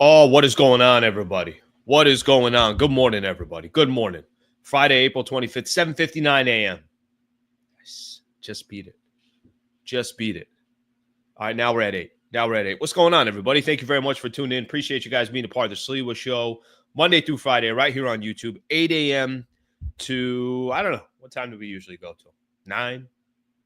Oh, what is going on, everybody? What is going on? Good morning, everybody. Good morning. Friday, April 25th, 7:59 a.m. Nice. Just beat it. Just beat it. All right, now we're at 8. What's going on, everybody? Thank you very much for tuning in. Appreciate you guys being a part of the Sliwa Show, Monday through Friday, right here on YouTube, 8 a.m. to, I don't know, what time do we usually go to? 9,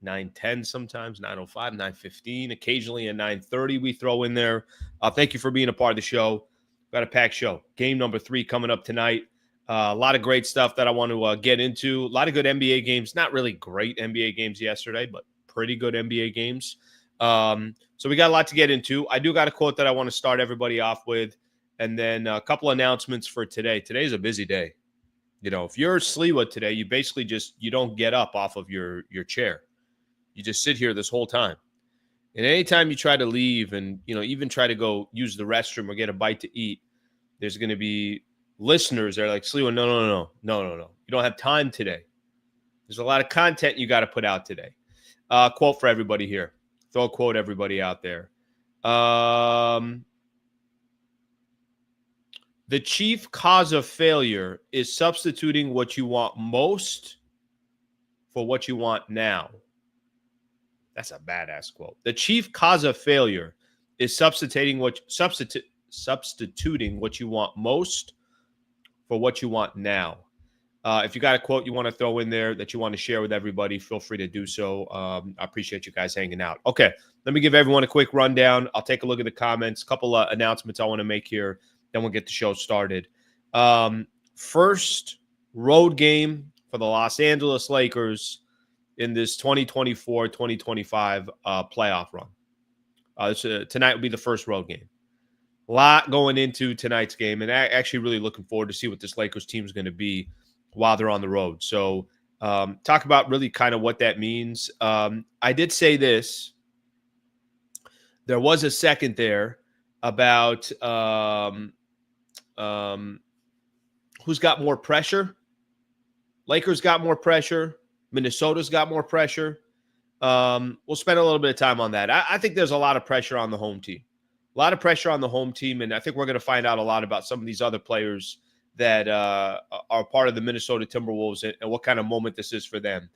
9:10 sometimes, 9:05, 9:15. Occasionally at 9:30 we throw in there. Thank you for being a part of the show. Got a packed show. Game number 3 coming up tonight. A lot of great stuff that I want to get into. A lot of good NBA games. Not really great NBA games yesterday, but pretty good NBA games. So we got a lot to get into. I do got a quote that I want to start everybody off with, and then a couple announcements for today. Today's a busy day. You know, if you're Sliwa today, you basically you don't get up off of your chair. You just sit here this whole time. And anytime you try to leave and, even try to go use the restroom or get a bite to eat, there's going to be listeners that are like, Sliwa, no. You don't have time today. There's a lot of content you got to put out today. Quote for everybody here. Throw a quote, everybody out there. The chief cause of failure is substituting what you want most for what you want now. That's a badass quote. The chief cause of failure is substituting what you want most for what you want now. If you got a quote you want to throw in there that you want to share with everybody, feel free to do so. I appreciate you guys hanging out. Okay, let me give everyone a quick rundown. I'll take a look at the comments. A couple of announcements I want to make here. Then we'll get the show started. First road game for the Los Angeles Lakers in this 2024-2025 playoff run. Tonight will be the first road game. A lot going into tonight's game, and actually really looking forward to see what this Lakers team is going to be while they're on the road. So talk about really kind of what that means. I did say this. There was a second there about who's got more pressure. Lakers got more pressure. Minnesota's got more pressure. We'll spend a little bit of time on that. I think there's a lot of pressure on the home team. A lot of pressure on the home team, and I think we're going to find out a lot about some of these other players that are part of the Minnesota Timberwolves and what kind of moment this is for them.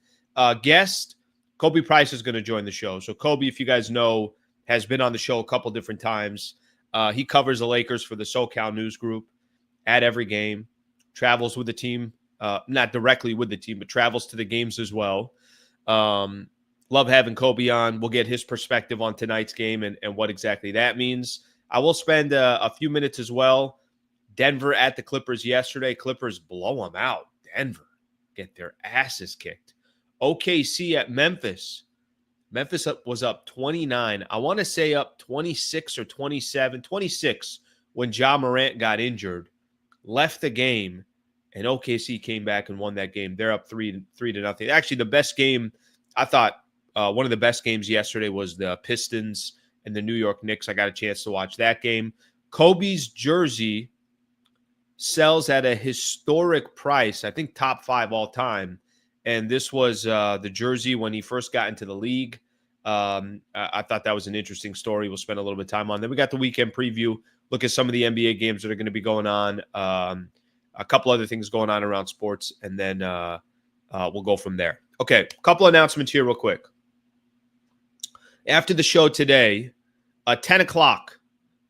Guest, Khobi Price is going to join the show. So Khobi, if you guys know, has been on the show a couple different times. He covers the Lakers for the SoCal News Group at every game, travels with the team. Not directly with the team, but travels to the games as well. Love having Khobi on. We'll get his perspective on tonight's game and what exactly that means. I will spend a few minutes as well. Denver at the Clippers yesterday. Clippers blow them out. Denver get their asses kicked. OKC at Memphis. Memphis was up 29. I want to say up 26 or 27. 26 when Ja Morant got injured. Left the game. And OKC came back and won that game. They're up 3-0. Actually, the best game, I thought one of the best games yesterday was the Pistons and the New York Knicks. I got a chance to watch that game. Kobe's jersey sells at a historic price, I think top 5 all time. And this was the jersey when he first got into the league. I thought that was an interesting story. We'll spend a little bit of time on. Then we got the weekend preview. Look at some of the NBA games that are going to be going on. A couple other things going on around sports, and then we'll go from there. Okay, a couple announcements here real quick. After the show today, 10 o'clock,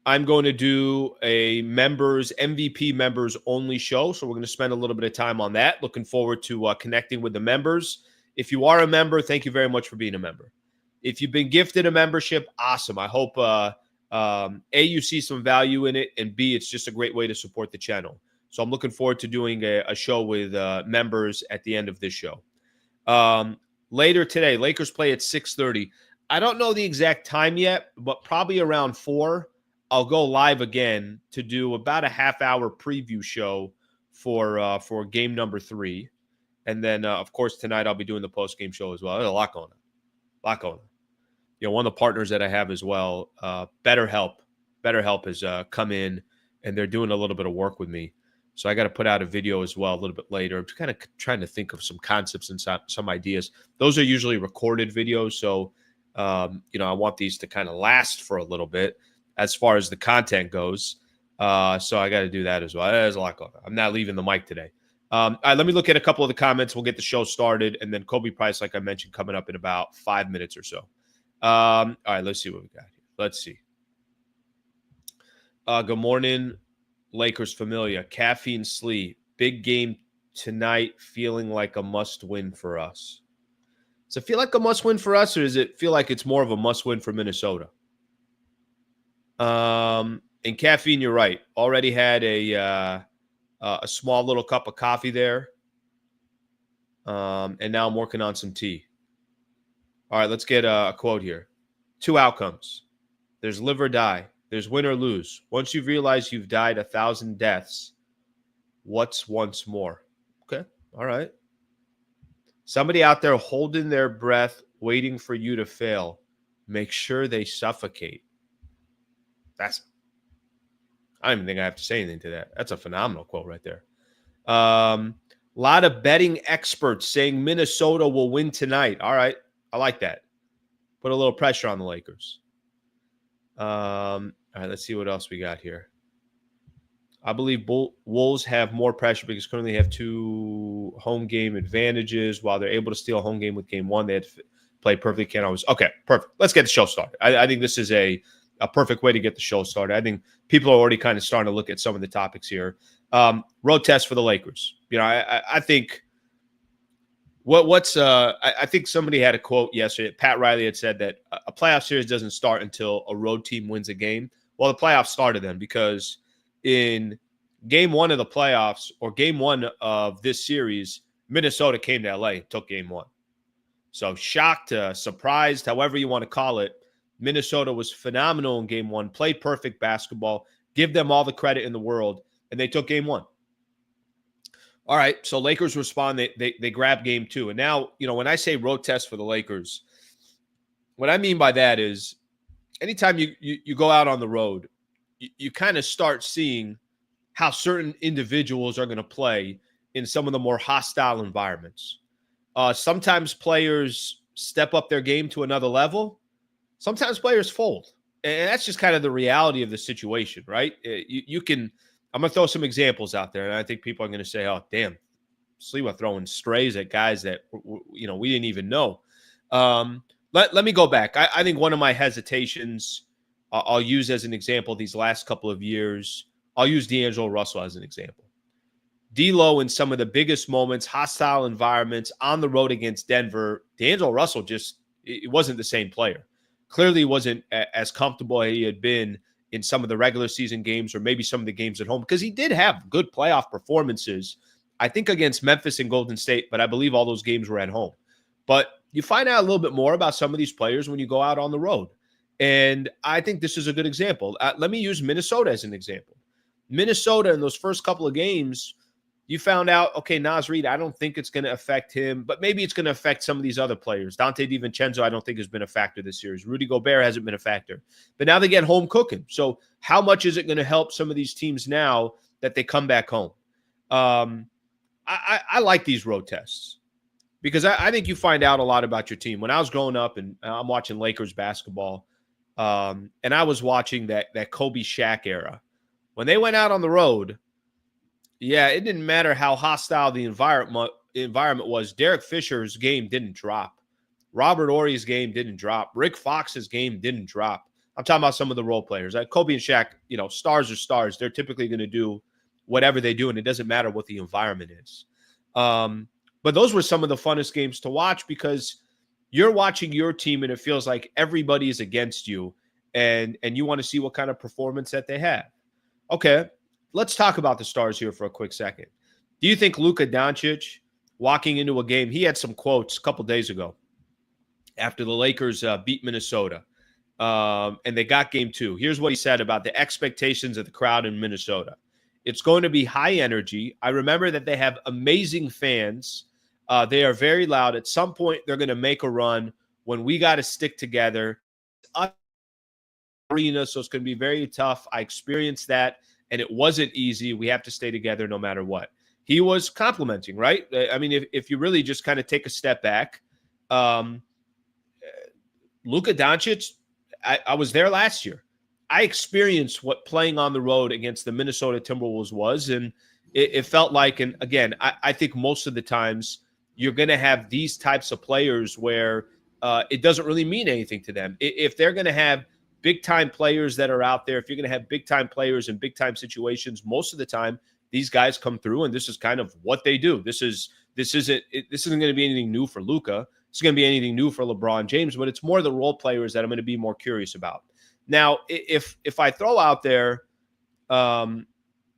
I'm going to do a MVP members only show, so we're going to spend a little bit of time on that. Looking forward to connecting with the members. If you are a member, thank you very much for being a member. If you've been gifted a membership, awesome. I hope, A, you see some value in it, and B, it's just a great way to support the channel. So I'm looking forward to doing a show with members at the end of this show. Later today, Lakers play at 6:30. I don't know the exact time yet, but probably around 4, I'll go live again to do about a half-hour preview show for game number 3. And then, of course, tonight I'll be doing the post-game show as well. There's a lot going on. One of the partners that I have as well, BetterHelp has come in, and they're doing a little bit of work with me. So I got to put out a video as well a little bit later. I'm kind of trying to think of some concepts and some ideas. Those are usually recorded videos. So, I want these to kind of last for a little bit as far as the content goes. So I got to do that as well. There's a lot going on. I'm not leaving the mic today. All right, let me look at a couple of the comments. We'll get the show started. And then Khobi Price, like I mentioned, coming up in about 5 minutes or so. All right, let's see what we got here. Let's see. Good morning, Lakers Familia. Caffeine sleep. Big game tonight, feeling like a must-win for us. Does it feel like a must-win for us, or does it feel like it's more of a must-win for Minnesota? And caffeine, you're right. Already had a small little cup of coffee there, and now I'm working on some tea. All right, let's get a quote here. 2 outcomes. There's live or die. There's win or lose. Once you've realized you've died 1,000 deaths, what's once more? Okay, all right. Somebody out there holding their breath, waiting for you to fail. Make sure they suffocate. I don't even think I have to say anything to that. That's a phenomenal quote right there. A lot of betting experts saying Minnesota will win tonight. All right, I like that. Put a little pressure on the Lakers. All right, let's see what else we got here. I believe Wolves have more pressure because currently they have 2 home game advantages. While they're able to steal a home game with game 1, they had to play perfectly. Can't always. Okay, perfect. Let's get the show started. I think this is a perfect way to get the show started. I think people are already kind of starting to look at some of the topics here. Road test for the Lakers. You know, I think I think somebody had a quote yesterday. Pat Riley had said that a playoff series doesn't start until a road team wins a game. Well, the playoffs started then because in game 1 of the playoffs or game 1 of this series, Minnesota came to LA and took game 1. So shocked, surprised, however you want to call it, Minnesota was phenomenal in game 1, played perfect basketball, give them all the credit in the world, and they took game 1. All right, so Lakers respond. They grab game 2. And now, you know, when I say road test for the Lakers, what I mean by that is anytime you go out on the road, you kind of start seeing how certain individuals are going to play in some of the more hostile environments. Sometimes players step up their game to another level. Sometimes players fold. And that's just kind of the reality of the situation, right? You can – I'm going to throw some examples out there, and I think people are going to say, oh, damn, Sliwa throwing strays at guys that, you know, we didn't even know. Let me go back. I think one of my hesitations I'll use as an example these last couple of years, I'll use D'Angelo Russell as an example. D'Lo in some of the biggest moments, hostile environments, on the road against Denver, D'Angelo Russell it wasn't the same player. Clearly wasn't as comfortable as he had been in some of the regular season games or maybe some of the games at home because he did have good playoff performances, I think against Memphis and Golden State, but I believe all those games were at home. But you find out a little bit more about some of these players when you go out on the road. And I think this is a good example. Let me use Minnesota as an example. Minnesota in those first couple of games, you found out, okay, Naz Reid, I don't think it's going to affect him, but maybe it's going to affect some of these other players. Dante DiVincenzo, I don't think has been a factor this series. Rudy Gobert hasn't been a factor. But now they get home cooking. So how much is it going to help some of these teams now that they come back home? I like these road tests because I think you find out a lot about your team. When I was growing up and I'm watching Lakers basketball, and I was watching that Khobi Shaq era, when they went out on the road, yeah, it didn't matter how hostile the environment was. Derek Fisher's game didn't drop. Robert Ory's game didn't drop. Rick Fox's game didn't drop. I'm talking about some of the role players. Like Khobi and Shaq, you know, stars are stars. They're typically going to do whatever they do, and it doesn't matter what the environment is. But those were some of the funnest games to watch because you're watching your team, and it feels like everybody is against you, and you want to see what kind of performance that they have. Okay, let's talk about the stars here for a quick second. Do you think Luka Doncic walking into a game, he had some quotes a couple days ago after the Lakers beat Minnesota, and they got game 2. Here's what he said about the expectations of the crowd in Minnesota. It's going to be high energy. I remember that they have amazing fans. They are very loud. At some point, they're going to make a run when we got to stick together. Arena, so it's going to be very tough. I experienced that, and it wasn't easy. We have to stay together no matter what. He was complimenting, right? I mean, if you really just kind of take a step back, Luka Doncic, I was there last year. I experienced what playing on the road against the Minnesota Timberwolves was, and it felt like, and again, I think most of the times you're going to have these types of players where it doesn't really mean anything to them. If they're going to have big-time players that are out there, if you're going to have big-time players in big-time situations, most of the time these guys come through, and this is kind of what they do. This isn't going to be anything new for Luka. It's going to be anything new for LeBron James, but it's more the role players that I'm going to be more curious about. Now, if I throw out there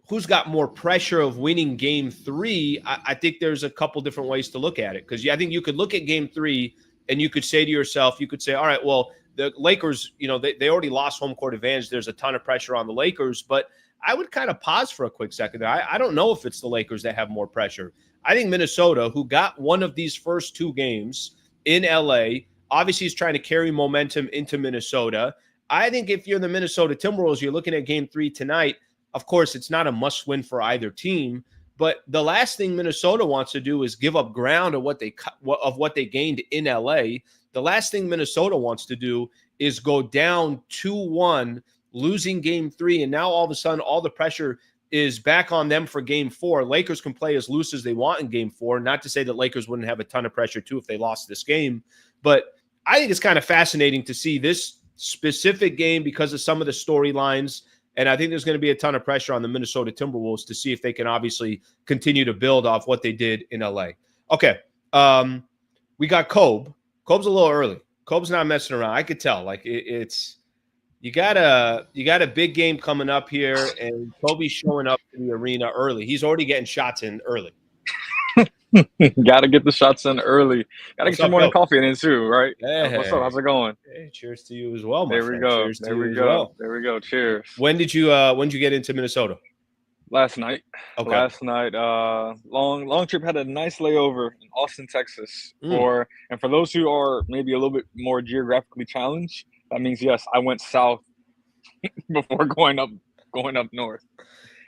who's got more pressure of winning game 3, I think there's a couple different ways to look at it. Because I think you could look at game 3 and you could say to yourself, all right, well, the Lakers, they already lost home court advantage. There's a ton of pressure on the Lakers. But I would kind of pause for a quick second there. I don't know if it's the Lakers that have more pressure. I think Minnesota, who got one of these first 2 games in L.A., obviously is trying to carry momentum into Minnesota. I think if you're the Minnesota Timberwolves, you're looking at game 3 tonight. Of course, it's not a must-win for either team, but the last thing Minnesota wants to do is give up ground of what they gained in LA. The last thing Minnesota wants to do is go down 2-1, losing game 3, and now all of a sudden all the pressure is back on them for game 4. Lakers can play as loose as they want in game 4. Not to say that Lakers wouldn't have a ton of pressure too if they lost this game, but I think it's kind of fascinating to see this specific game because of some of the storylines. And I think there's going to be a ton of pressure on the Minnesota Timberwolves to see if they can obviously continue to build off what they did in LA. Okay. We got Khobi. Khobi's a little early. Khobi's not messing around. I could tell. Like it's you got a big game coming up here, and Khobi's showing up to the arena early. He's already getting shots in early. Got to get the shots in early. Got to get your morning coffee in too, right? Hey. What's up? How's it going? Hey, cheers to you as well, my friend. Cheers there we go. There we go. Cheers. When did you get into Minnesota? Last night. Okay. Last night. Long trip. Had a nice layover in Austin, Texas. For those who are maybe a little bit more geographically challenged, that means yes, I went south before going up north.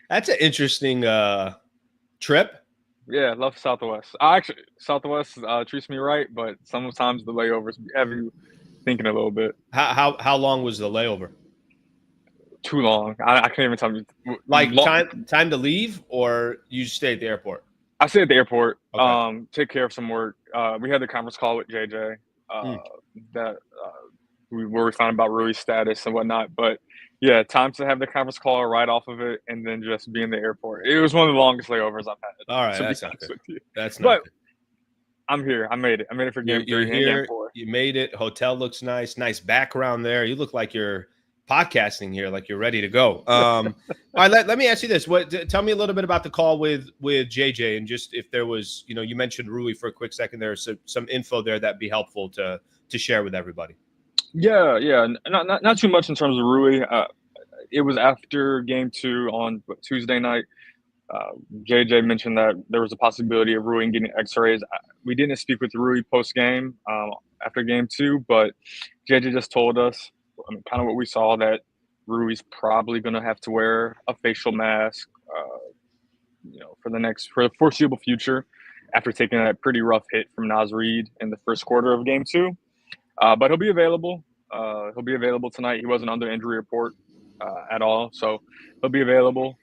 That's an interesting trip. Yeah, love Southwest. Actually, Southwest treats me right, but sometimes the layovers have you thinking a little bit. How long was the layover? Too long. I can't even tell you. Like time to leave, or you stay at the airport? I stayed at the airport. Okay. Take care of some work. We had the conference call with JJ. That we were finding about Rui's status and whatnot, but. Yeah, time to have the conference call right off of it and then just be in the airport. It was one of the longest layovers I've had. All right, that's not good. That's not good. I'm here. I made it. I made it for game 3 you're and here, game 4. You made it. Hotel looks nice. Nice background there. You look like you're podcasting here, like you're ready to go. All right, let me ask you this. Tell me a little bit about the call with JJ, and just if there was, you mentioned Rui for a quick second. There's some info there that'd be helpful to share with everybody. Yeah. Not too much in terms of Rui. It was after game 2 on Tuesday night. JJ mentioned that there was a possibility of Rui getting X-rays. We didn't speak with Rui post game after game 2, but JJ just told us kind of what we saw, that Rui's probably going to have to wear a facial mask, for the foreseeable future after taking a pretty rough hit from Naz Reid in the first quarter of game 2. But he'll be available. He'll be available tonight. He wasn't on the injury report at all, so he'll be available.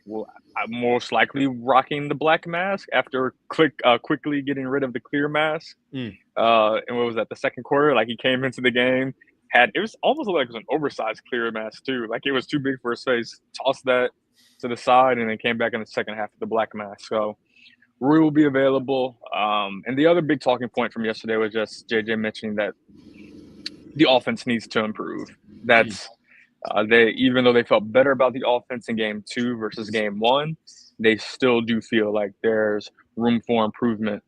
I'm most likely rocking the black mask after quickly getting rid of the clear mask. And what was that? The second quarter, like he came into the game, it was almost like it was an oversized clear mask too. Like it was too big for his face. Tossed that to the side and then came back in the second half of the black mask. So Rui will be available. And the other big talking point from yesterday was just JJ mentioning that the offense needs to improve. That's even though they felt better about the offense in game 2 versus game 1, they still do feel like there's room for improvement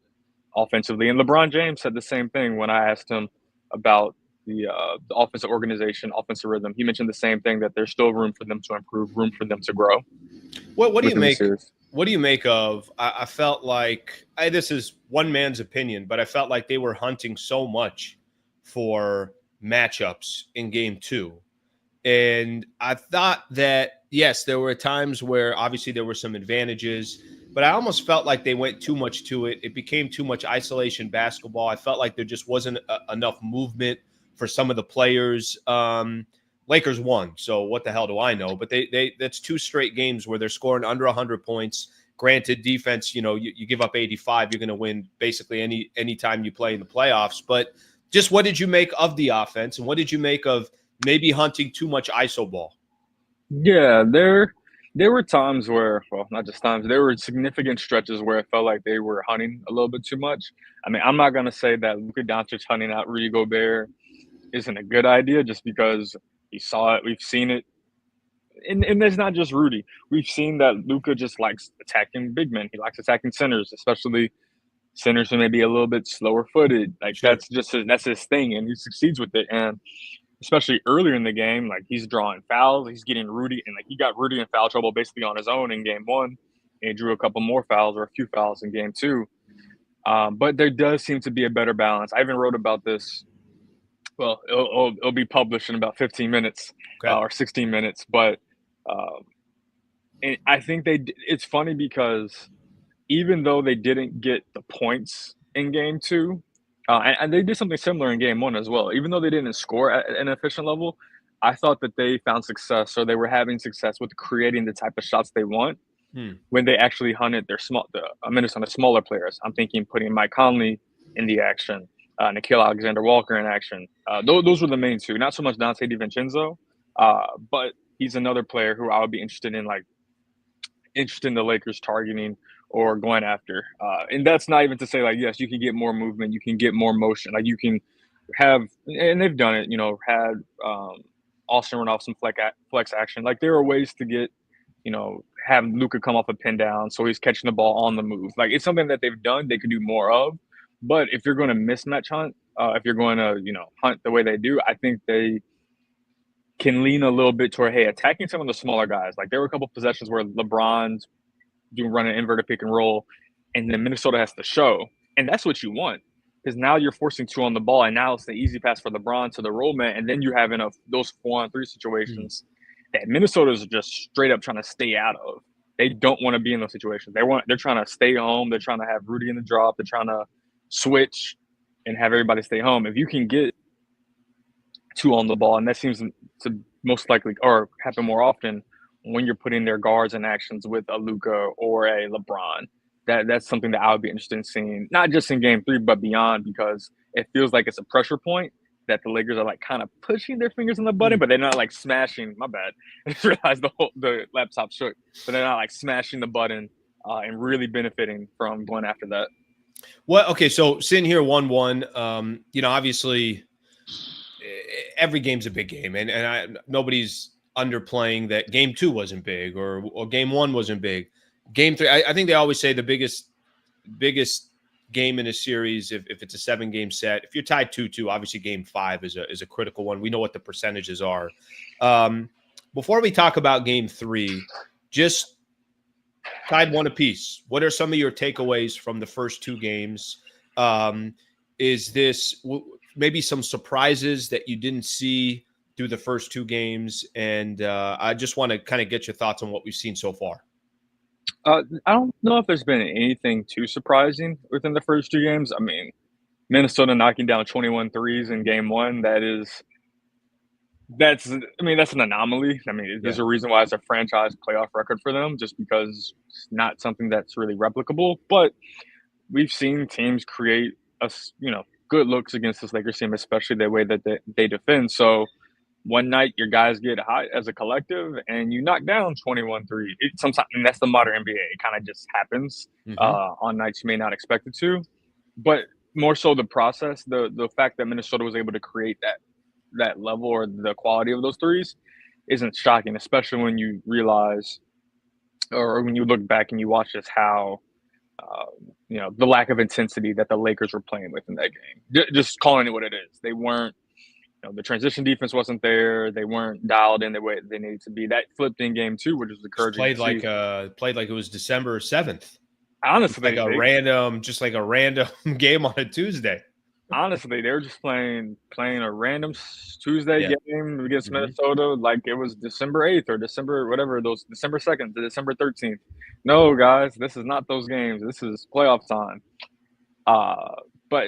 offensively. And LeBron James said the same thing when I asked him about the offensive organization, offensive rhythm. He mentioned the same thing, that there's still room for them to improve, room for them to grow. What do you make? What do you make of? I felt like this is one man's opinion, but I felt like they were hunting so much for matchups in game 2. And I thought that, yes, there were times where obviously there were some advantages, but I almost felt like they went too much to it. It became too much isolation basketball. I felt like there just wasn't enough movement for some of the players. Lakers won, so what the hell do I know? But that's 2 straight games where they're scoring under 100 points. Granted, defense, you give up 85, you're going to win basically any time you play in the playoffs. But just what did you make of the offense, and what did you make of maybe hunting too much ISO ball? Yeah, there were times where, well, not just times, there were significant stretches where it felt like they were hunting a little bit too much. I mean, I'm not gonna say that Luka Doncic hunting out Rudy Gobert isn't a good idea just because we saw it, we've seen it. And it's not just Rudy. We've seen that Luka just likes attacking big men. He likes attacking centers, especially centers who may be a little bit slower footed. Like Sure. that's his thing, and he succeeds with it. And especially earlier in the game, like he's drawing fouls, he's getting Rudy, and like he got Rudy in foul trouble basically on his own in game 1, and he drew a couple more fouls or a few fouls in game 2. But there does seem to be a better balance. I even wrote about this. Well, it'll be published in about 15 minutes or 16 minutes. But and I think it's funny because even though they didn't get the points in game 2, and they did something similar in game 1 as well. Even though they didn't score at an efficient level, I thought that they found success, or they were having success with creating the type of shots they want when they actually hunted the Minnesota smaller players. I'm thinking putting Mike Conley in the action, Nickeil Alexander-Walker in action. Those were the main 2. Not so much Dante DiVincenzo, but he's another player who I would be interested in the Lakers targeting or going after. And that's not even to say, like, yes, you can get more movement, you can get more motion. Like, you can have, and they've done it, had Austin run off some flex action. Like, there are ways to get, have Luka come off a pin down so he's catching the ball on the move. Like, it's something that they've done, they could do more of. But if you're going to mismatch hunt, if you're going to, hunt the way they do, I think they can lean a little bit toward, hey, attacking some of the smaller guys. Like, there were a couple possessions where LeBron's run an inverted pick and roll, and then Minnesota has to show. And that's what you want, because now you're forcing 2 on the ball, and now it's the easy pass for LeBron to the roll man, and then you have those 4-on-3 situations that Minnesota is just straight up trying to stay out of. They don't want to be in those situations. They're trying to stay home. They're trying to have Rudy in the drop. They're trying to switch and have everybody stay home. If you can get 2 on the ball, and that seems to most likely or happen more often when you're putting their guards in actions with a Luka or a LeBron, that's something that I would be interested in seeing, not just in game 3, but beyond, because it feels like it's a pressure point that the Lakers are like kind of pushing their fingers on the button, but they're not like smashing. My bad. I just realized the laptop shook, but they're not like smashing the button and really benefiting from going after that. Well, okay, so sitting here 1-1, obviously every game's a big game, and nobody's underplaying that game 2 wasn't big or game 1 wasn't big. Game 3, I think they always say the biggest game in a series, if it's a 7-game set, if you're tied 2-2, obviously game 5 is a critical one. We know what the percentages are. Before we talk about game 3, just tied 1 apiece. What are some of your takeaways from the first 2 games? Is this maybe some surprises that you didn't see through the first 2 games? And I just want to kind of get your thoughts on what we've seen so far. I don't know if there's been anything too surprising within the first 2 games. I mean, Minnesota knocking down 21 threes in game 1, that's an anomaly. I mean, there's a reason why it's a franchise playoff record for them, just because it's not something that's really replicable. But we've seen teams create good looks against this Lakers team, especially the way that they defend. So one night your guys get hot as a collective and you knock down 21 3. Sometimes, and that's the modern NBA. It kind of just happens on nights you may not expect it to. But more so the process, the fact that Minnesota was able to create that level or the quality of those threes isn't shocking, especially when you realize or when you look back and you watch just how the lack of intensity that the Lakers were playing with in that game. Just calling it what it is. They weren't, the transition defense wasn't there. They weren't dialed in the way they needed to be. That flipped in game 2, which was encouraging. Played like it was December 7th. Honestly, like a random game on a Tuesday. Honestly, they were just playing a random Tuesday game against Minnesota like it was December 8th or December whatever, those December 2nd to December 13th. No, guys, this is not those games. This is playoff time. but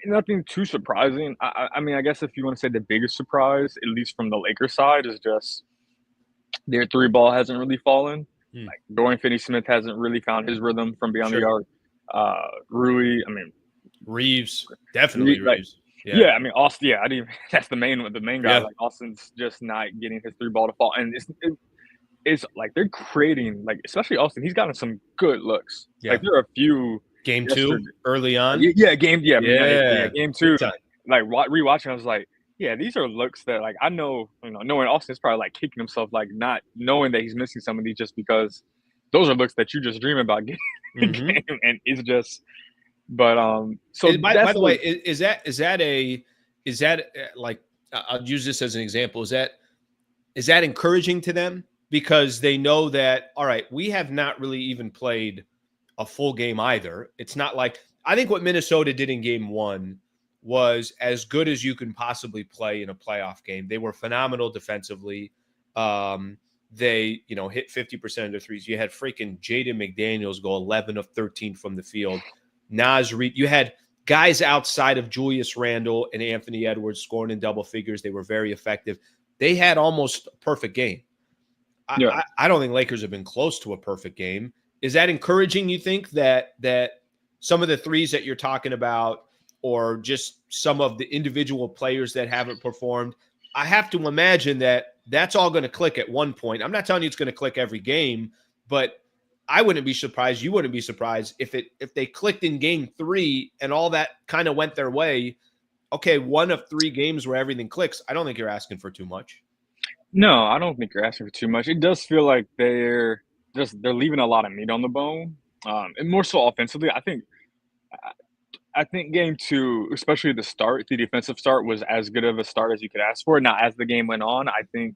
nothing too surprising. I mean, I guess if you want to say the biggest surprise, at least from the Lakers side, is just their three ball hasn't really fallen. Hmm. Like Dorian Finney-Smith hasn't really found his rhythm from beyond the Sure. arc. Rui, I mean, Reeves, definitely like, Reeves. Yeah. yeah, I mean Austin. Yeah, I didn't. That's the main guy. Yeah. Like Austin's just not getting his three ball to fall, and it's like they're creating, like, especially Austin. He's gotten some good looks. Yeah. Like there are a few Game yesterday. 2 early on. Yeah, game. Yeah, Yeah. game 2. Big time. Like rewatching, I was like, yeah, these are looks that, like, I know, knowing Austin's probably like kicking himself, like not knowing that he's missing some of these, just because those are looks that you just dream about getting in the game, and it's just. But so by the way, is that like, I'll use this as an example. Is that encouraging to them, because they know that, all right, we have not really even played a full game either. It's not like, I think what Minnesota did in game 1 was as good as you can possibly play in a playoff game. They were phenomenal defensively. They, hit 50% of their threes. You had freaking Jaden McDaniels go 11 of 13 from the field. Naz Reid, you had guys outside of Julius Randle and Anthony Edwards scoring in double figures. They were very effective. They had almost a perfect game. I don't think Lakers have been close to a perfect game. Is that encouraging, you think, that some of the threes that you're talking about, or just some of the individual players that haven't performed, I have to imagine that that's all going to click at one point. I'm not telling you it's going to click every game, but I wouldn't be surprised. You wouldn't be surprised if they clicked in game 3 and all that kind of went their way. Okay, 1 of 3 games where everything clicks. I don't think you're asking for too much. No, I don't think you're asking for too much. It does feel like they're leaving a lot of meat on the bone, and more so offensively. I think game 2, especially the defensive start, was as good of a start as you could ask for. Now, as the game went on, I think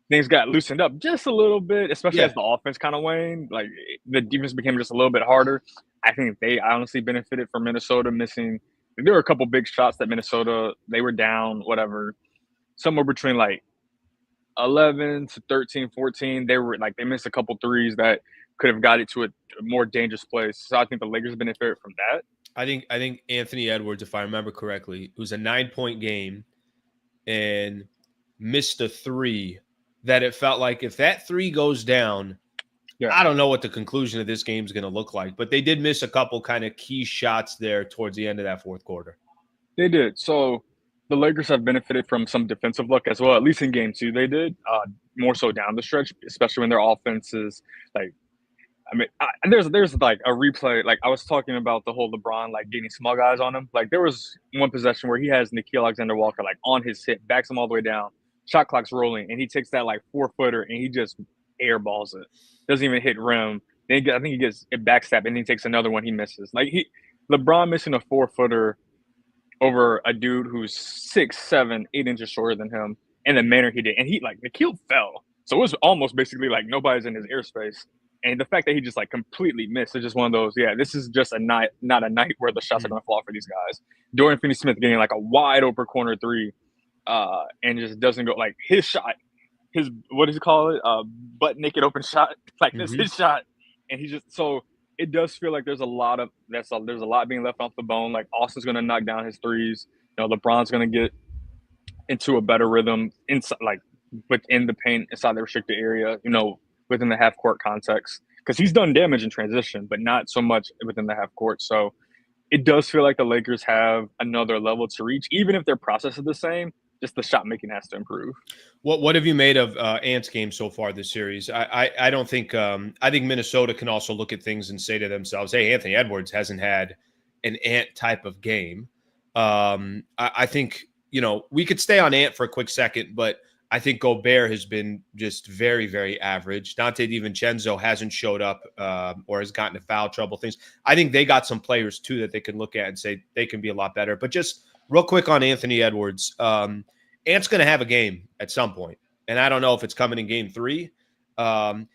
things got loosened up just a little bit, especially as the offense kind of waned. Like, the defense became just a little bit harder. I think they honestly benefited from Minnesota missing. There were a couple big shots that Minnesota, they were down, whatever, somewhere between like 11 to 13, 14. They missed a couple threes that could have got it to a more dangerous place. So I think the Lakers benefited from that. I think Anthony Edwards, if I remember correctly, it was a 9-point game and missed a 3 that it felt like if that 3 goes down, I don't know what the conclusion of this game is going to look like. But they did miss a couple kind of key shots there towards the end of that fourth quarter. They did. So the Lakers have benefited from some defensive luck as well, at least in game 2 they did, more so down the stretch, especially when their offense is like, I mean, there's like a replay. Like, I was talking about the whole LeBron, like, getting smug eyes on him. Like, there was one possession where he has Nickeil Alexander-Walker, like, on his hip, backs him all the way down, shot clock's rolling, and he takes that, like, 4-footer, and he just airballs it. Doesn't even hit rim. Then I think he gets it backstep, and he takes another one he misses. Like, LeBron missing a 4-footer over a dude who's 6, 7, 8 inches shorter than him in the manner he did. And Nickeil fell. So it was almost basically like nobody's in his airspace. And the fact that he just like completely missed is just one of those, this is just not a night where the shots are going to fall for these guys. Dorian Finney-Smith getting like a wide open corner 3 and just doesn't go, like, his shot, what does he call it? Butt naked open shot. Like, this his shot. And he just, so it does feel like there's a lot being left off the bone. Like, Austin's going to knock down his threes. LeBron's going to get into a better rhythm inside, like within the paint, inside the restricted area, within the half court context, because he's done damage in transition, but not so much within the half court. So it does feel like the Lakers have another level to reach, even if their process is the same. Just the shot making has to improve. What have you made of Ant's game so far this series? I don't think I think Minnesota can also look at things and say to themselves, hey, Anthony Edwards hasn't had an Ant type of game. I think, we could stay on Ant for a quick second, but I think Gobert has been just very, very average. Dante DiVincenzo hasn't showed up or has gotten into foul trouble things. I think they got some players, too, that they can look at and say they can be a lot better. But just real quick on Anthony Edwards, Ant's going to have a game at some point, and I don't know if it's coming in game 3. And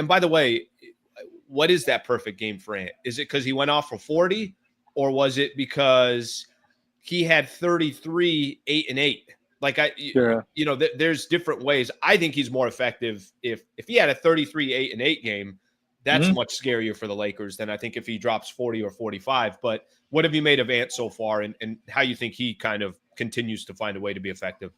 by the way, what is that perfect game for Ant? Is it because he went off for 40, or was it because he had 33, 8 and 8? Like, there's different ways. I think he's more effective if he had a 33, 8 and 8 game. That's much scarier for the Lakers than I think if he drops 40 or 45. But what have you made of Ant so far, and how you think he kind of continues to find a way to be effective?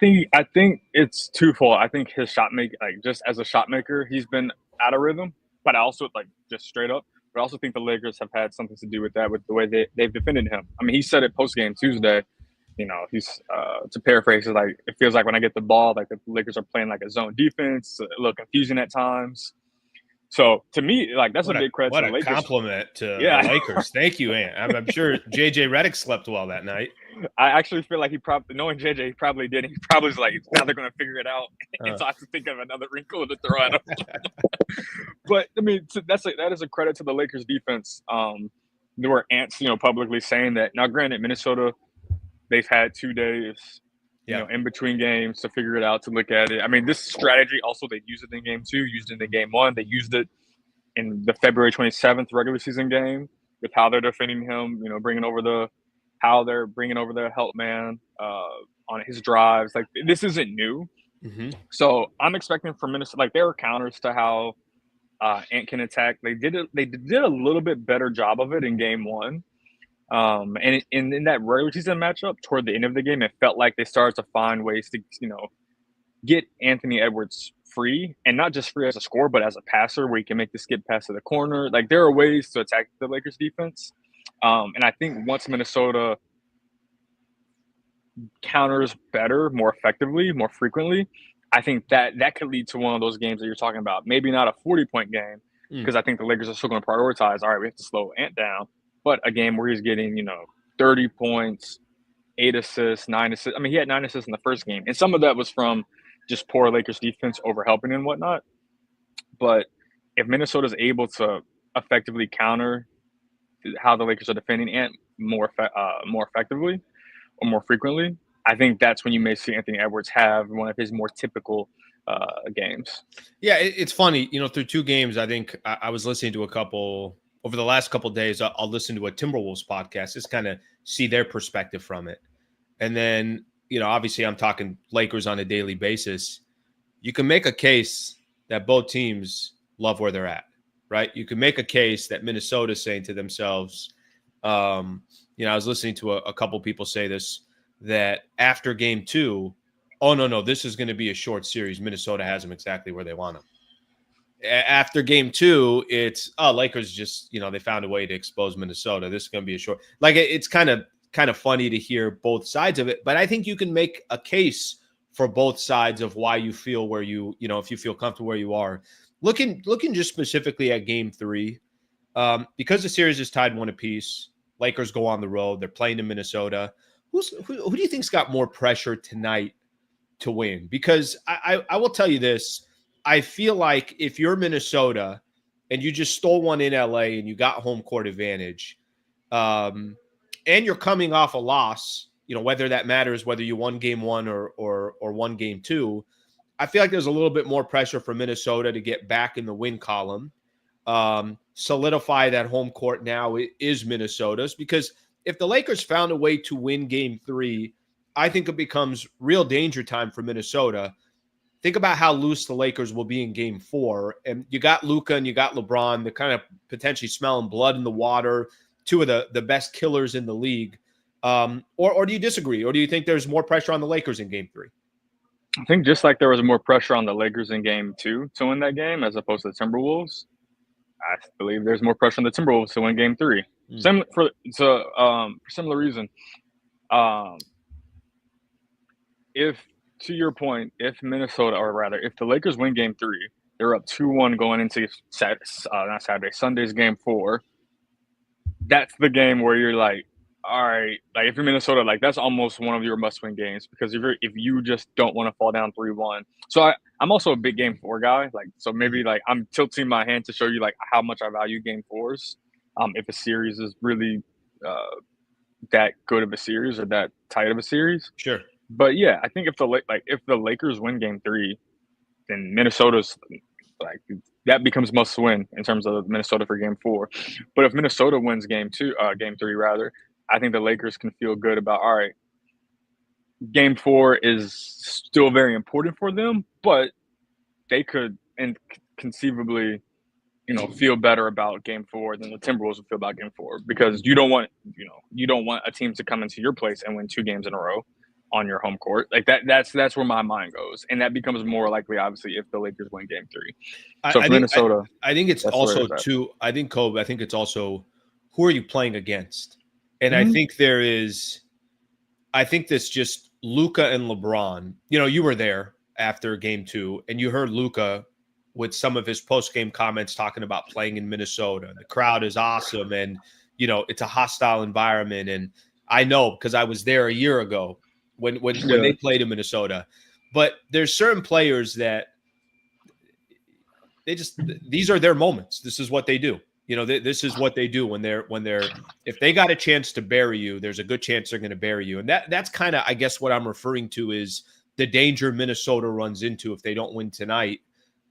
I think it's twofold. I think his shot make, like, just as a shot maker, he's been out of rhythm. But I also, like, just straight up, but I also think the Lakers have had something to do with that, with the way they've defended him. I mean, he said it post game Tuesday. He's to paraphrase, like, it feels like when I get the ball, like the Lakers are playing like a zone defense, a little confusing at times. So to me, like, that's a big credit to the Lakers. What a compliment to the Lakers. Thank you, Ant. I'm sure JJ Redick slept well that night. I actually feel like he probably, knowing JJ, he probably did. He probably was like, now they're going to figure it out. And so I have to think of another wrinkle to throw at him. But I mean, that is a credit to the Lakers defense. There were Ants, publicly saying that. Now, granted, Minnesota, they've had 2 days, in between games to figure it out, to look at it. I mean, this strategy also, they used it in game 2, used it in game 1. They used it in the February 27th regular season game with how they're defending him, how they're bringing over their help man on his drives. Like, this isn't new. Mm-hmm. So I'm expecting from Minnesota, like, there are counters to how Ant can attack. They did a little bit better job of it in game 1. And in that regular season matchup, toward the end of the game, it felt like they started to find ways to, get Anthony Edwards free, and not just free as a scorer, but as a passer, where he can make the skip pass to the corner. Like, there are ways to attack the Lakers defense. And I think once Minnesota counters better, more effectively, more frequently, I think that could lead to one of those games that you're talking about. Maybe not a 40-point game, because I think the Lakers are still going to prioritize, all right, we have to slow Ant down. But a game where he's getting, 30 points, 8 assists, 9 assists. I mean, he had 9 assists in the first game. And some of that was from just poor Lakers defense overhelping and whatnot. But if Minnesota's able to effectively counter how the Lakers are defending Ant more effectively or more frequently, I think that's when you may see Anthony Edwards have one of his more typical games. Yeah, it's funny. Through 2 games, I think I was listening to a couple – over the last couple of days, I'll listen to a Timberwolves podcast, just kind of see their perspective from it. And then, obviously I'm talking Lakers on a daily basis. You can make a case that both teams love where they're at, right? You can make a case that Minnesota's saying to themselves, I was listening to a couple people say this, that after game 2, oh, no, this is going to be a short series. Minnesota has them exactly where they want them. After game 2, it's Lakers just they found a way to expose Minnesota. This is going to be a short. Like, it's kind of funny to hear both sides of it, but I think you can make a case for both sides of why you feel where if you feel comfortable where you are. Looking just specifically at game 3, because the series is tied 1 apiece. Lakers go on the road. They're playing in Minnesota. Who do you think's got more pressure tonight to win? Because I will tell you this. I feel like if you're Minnesota and you just stole one in LA and you got home court advantage, and you're coming off a loss, whether that matters, whether you won game 1 or won game 2, I feel like there's a little bit more pressure for Minnesota to get back in the win column, solidify that home court now is Minnesota's, because if the Lakers found a way to win game 3, I think it becomes real danger time for Minnesota. Think about how loose the Lakers will be in game 4. And you got Luka and you got LeBron. They're kind of potentially smelling blood in the water, 2 of the best killers in the league. Or do you disagree? Or do you think there's more pressure on the Lakers in game 3? I think just like there was more pressure on the Lakers in game 2 to win that game as opposed to the Timberwolves, I believe there's more pressure on the Timberwolves to win game 3. For similar reason. To your point, if Minnesota, or rather, if the Lakers win game 3, they're up 2-1 going into Sunday's game 4. That's the game where you're like, all right, like, if you're Minnesota, like, that's almost one of your must-win games, because if you just don't want to fall down 3-1. So I'm also a big game 4 guy, like, so maybe like I'm tilting my hand to show you like how much I value game 4s. If a series is really that good of a series or that tight of a series, sure. But yeah, I think if the Lakers win game 3, then Minnesota's like, that becomes must win in terms of Minnesota for game 4. But if Minnesota wins game 3 rather, I think the Lakers can feel good about, all right, game 4 is still very important for them, but they could, and conceivably, feel better about Game 4 than the Timberwolves would feel about Game 4, because you don't want a team to come into your place and win 2 games in a row on your home court. Like that's where my mind goes, and that becomes more likely, obviously, if the Lakers win Game 3. So for Minnesota, I think it's also too. I think Khobi. I think it's also who are you playing against, and I think there is. I think this just Luka and LeBron. You were there after Game 2, and you heard Luka with some of his post-game comments talking about playing in Minnesota. The crowd is awesome, and it's a hostile environment. And I know because I was there a year ago when they played in Minnesota. But there's certain players that these are their moments. This is what they do. This is what they do when they're if they got a chance to bury you, there's a good chance they're going to bury you. And that's kind of, I guess, what I'm referring to is the danger Minnesota runs into if they don't win tonight.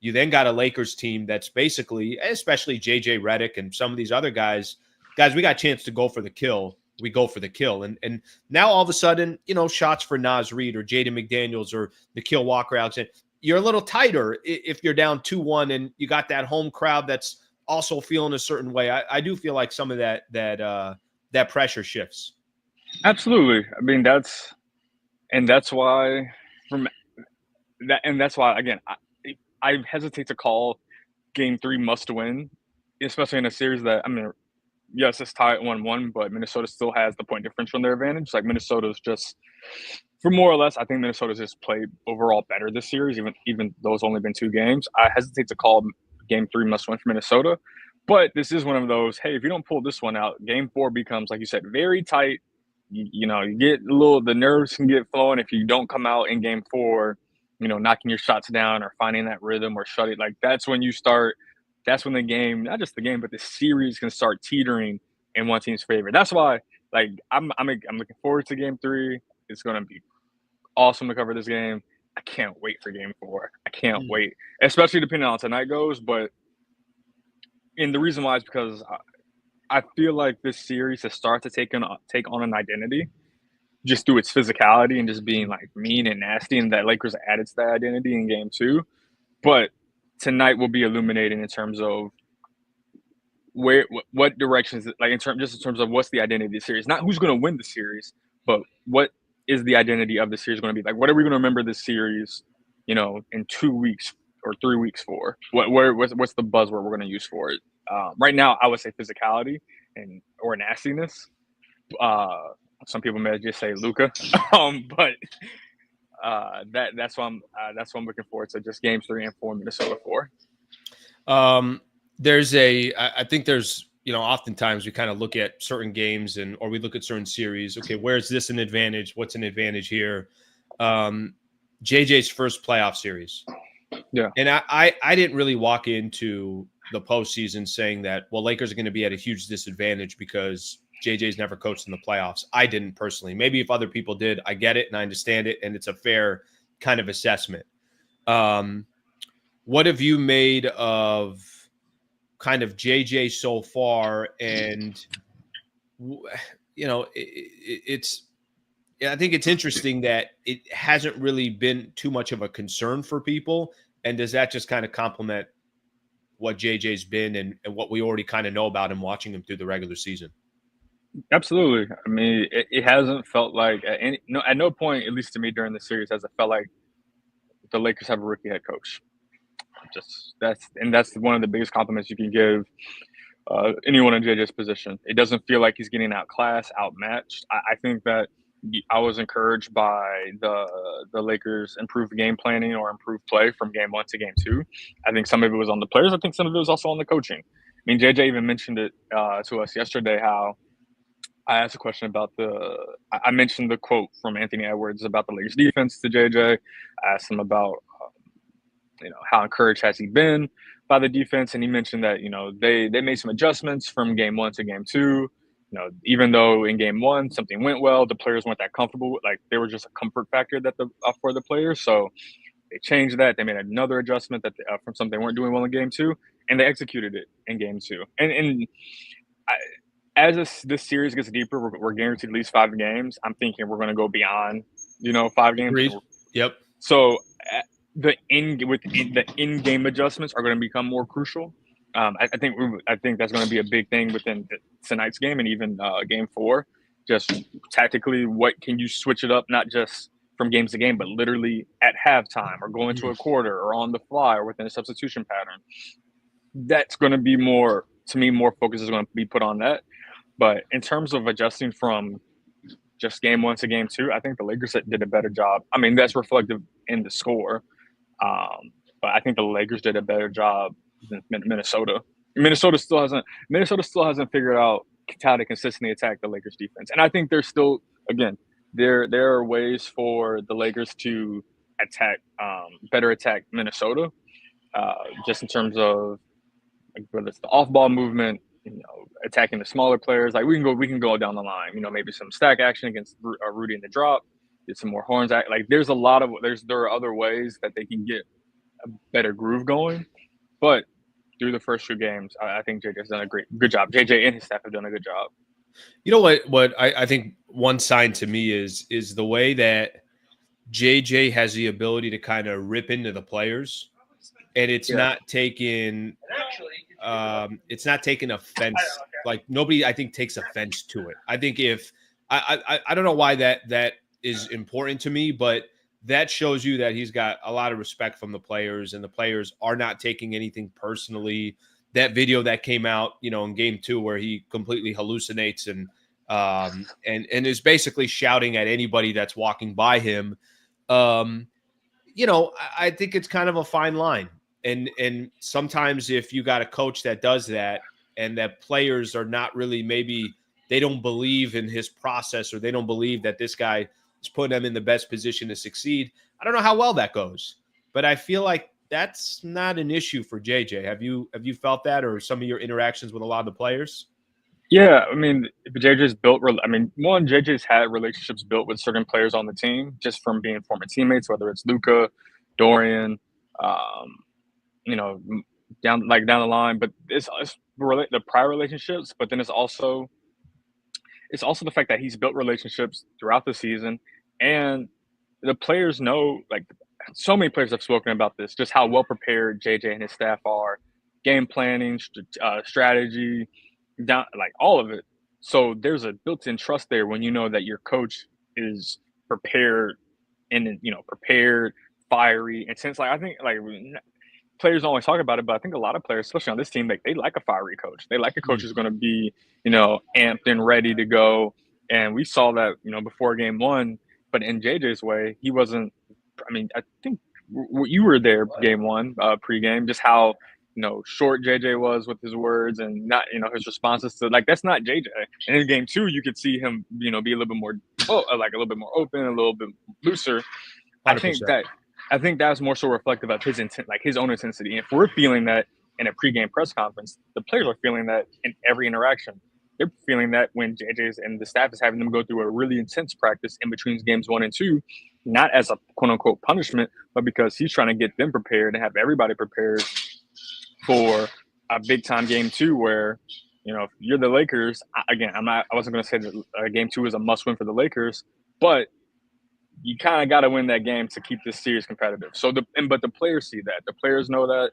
You then got a Lakers team that's basically, especially JJ Redick and some of these other guys, we got a chance to go for the kill. We go for the kill. And now all of a sudden, shots for Naz Reid or Jaden McDaniels or Nikhil Walker out, you're a little tighter if you're down 2-1 and you got that home crowd that's also feeling a certain way. I do feel like some of that pressure shifts. Absolutely. I mean, that's why again, I hesitate to call Game 3 must win, especially in a series that, I mean, yes, it's tied 1-1, but Minnesota still has the point differential in their advantage. Like, Minnesota's just, for more or less, I think Minnesota's just played overall better this series, even though it's only been 2 games. I hesitate to call Game 3 must win for Minnesota, but this is one of those, hey, if you don't pull this one out, Game 4 becomes, like you said, very tight. You get the nerves can get flowing if you don't come out in Game 4, knocking your shots down or finding that rhythm or shutting. Like, that's when the game, not just the game, but the series can start teetering in one team's favor. That's why, like, I'm looking forward to Game 3. It's going to be awesome to cover this game. I can't wait for Game 4. I can't wait, especially depending on how tonight goes. And the reason why is because I feel like this series has started to take on an identity just through its physicality and just being like mean and nasty, and that Lakers added to that identity in Game 2. But tonight will be illuminating in terms of what directions, like in terms of what's the identity of the series, not who's going to win the series, but what is the identity of the series going to be? Like, what are we going to remember this series, in 2 weeks or 3 weeks for? What's the buzzword we're going to use for it? Right now, I would say physicality or nastiness. Some people may just say Luka, but that's what I'm looking forward to. Just Games 3 and 4, Minnesota 4. I think there's, oftentimes we kind of look at certain games or we look at certain series. Okay, where's this an advantage? What's an advantage here? JJ's first playoff series. Yeah. And I didn't really walk into the postseason saying that, well, Lakers are going to be at a huge disadvantage because JJ's never coached in the playoffs. I didn't personally. Maybe if other people did, I get it and I understand it, and it's a fair kind of assessment. What have you made of kind of JJ so far? And, I think it's interesting that it hasn't really been too much of a concern for people. And does that just kind of complement what JJ's been and what we already kind of know about him watching him through the regular season? Absolutely. I mean, it hasn't felt like at no point, at least to me during the series, has it felt like the Lakers have a rookie head coach. That's one of the biggest compliments you can give anyone in JJ's position. It doesn't feel like he's getting outclassed, outmatched. I think that I was encouraged by the Lakers' improved game planning or improved play from Game 1 to Game 2. I think some of it was on the players. I think some of it was also on the coaching. I mean, JJ even mentioned it to us yesterday, how I asked a question about I mentioned the quote from Anthony Edwards about the Lakers defense to JJ. I asked him about, how encouraged has he been by the defense. And he mentioned that, they made some adjustments from Game 1 to Game 2. Even though in Game 1 something went well, the players weren't that comfortable. Like, there was just a comfort factor for the players. So they changed that. They made another adjustment from something they weren't doing well in Game 2, and they executed it in Game 2. As this series gets deeper, we're guaranteed at least 5 games. I'm thinking we're going to go beyond, 5 games. Agreed. Yep. So the in-game adjustments are going to become more crucial. I think that's going to be a big thing within tonight's game and even game 4. Just tactically, what can you switch it up, not just from games to game, but literally at halftime or going to a quarter or on the fly or within a substitution pattern. That's going to be more, to me, more focus is going to be put on that. But in terms of adjusting from just game 1 to game 2, I think the Lakers did a better job. I mean, that's reflective in the score. But I think the Lakers did a better job than Minnesota. Minnesota still hasn't figured out how to consistently attack the Lakers defense. And I think there's still, again, there are ways for the Lakers to better attack Minnesota, just in terms of whether it's the off-ball movement, attacking the smaller players. Like we can go down the line. Maybe some stack action against Rudy in the drop, get some more horns. Like there are other ways that they can get a better groove going, but through the first 2 games, I think JJ's done a good job. JJ and his staff have done a good job. You know what I think one sign to me is the way that JJ has the ability to kind of rip into the players, and it's not taking offense. Like nobody, I think, takes offense to it. I think if I don't know why that is important to me, but that shows you that he's got a lot of respect from the players, and the players are not taking anything personally. That video that came out, in game 2 where he completely hallucinates and is basically shouting at anybody that's walking by him. I think it's kind of a fine line. And sometimes if you got a coach that does that and that players are not really, maybe they don't believe in his process, or they don't believe that this guy is putting them in the best position to succeed, I don't know how well that goes, but I feel like that's not an issue for JJ. Have you felt that, or some of your interactions with a lot of the players? Yeah, I mean, JJ's had relationships built with certain players on the team just from being former teammates, whether it's Luka, Dorian, down the line. But it's the prior relationships, but then it's also the fact that he's built relationships throughout the season, and the players know, like, so many players have spoken about this, just how well prepared JJ and his staff are, game planning, strategy, down, like all of it. So there's a built-in trust there when you know that your coach is prepared and prepared, fiery, and since I think players don't always talk about it, but I think a lot of players, especially on this team, they like a fiery coach. They like a coach who's going to be amped and ready to go. And we saw that before game 1, but in JJ's way, he wasn't. I mean, I think you were there game 1 pregame, just how short JJ was with his words and not his responses to, like, that's not JJ. And in game 2, you could see him be a little bit more a little bit more open, a little bit looser. 100%. I think that's more so reflective of his intent, like his own intensity. And if we're feeling that in a pregame press conference, the players are feeling that in every interaction. They're feeling that when JJ's and the staff is having them go through a really intense practice in between games 1 and 2, not as a quote unquote punishment, but because he's trying to get them prepared and have everybody prepared for a big time game 2 where, if you're the Lakers, again, I wasn't going to say that game 2 is a must win for the Lakers, but you kind of got to win that game to keep this series competitive. So but the players see that. The players know that.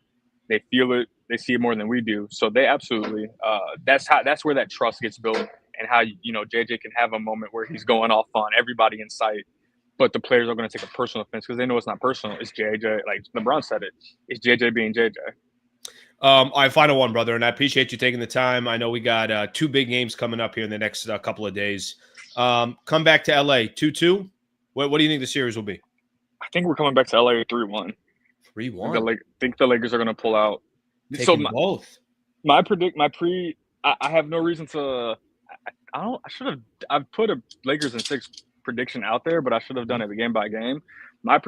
They feel it. They see it more than we do. So they absolutely. That's where that trust gets built, and how JJ can have a moment where he's going off on everybody in sight, but the players are going to take a personal offense because they know it's not personal. It's JJ. Like LeBron said it. It's JJ being JJ. All right, final one, brother, and I appreciate you taking the time. I know we got 2 big games coming up here in the next couple of days. Come back to LA 2-2. What do you think the series will be? I think we're coming back to LA 3-1. 3-1. I think the Lakers are going to pull out. Taking both. I have no reason to. I've put a Lakers in 6 prediction out there, but I should have done it game by game. My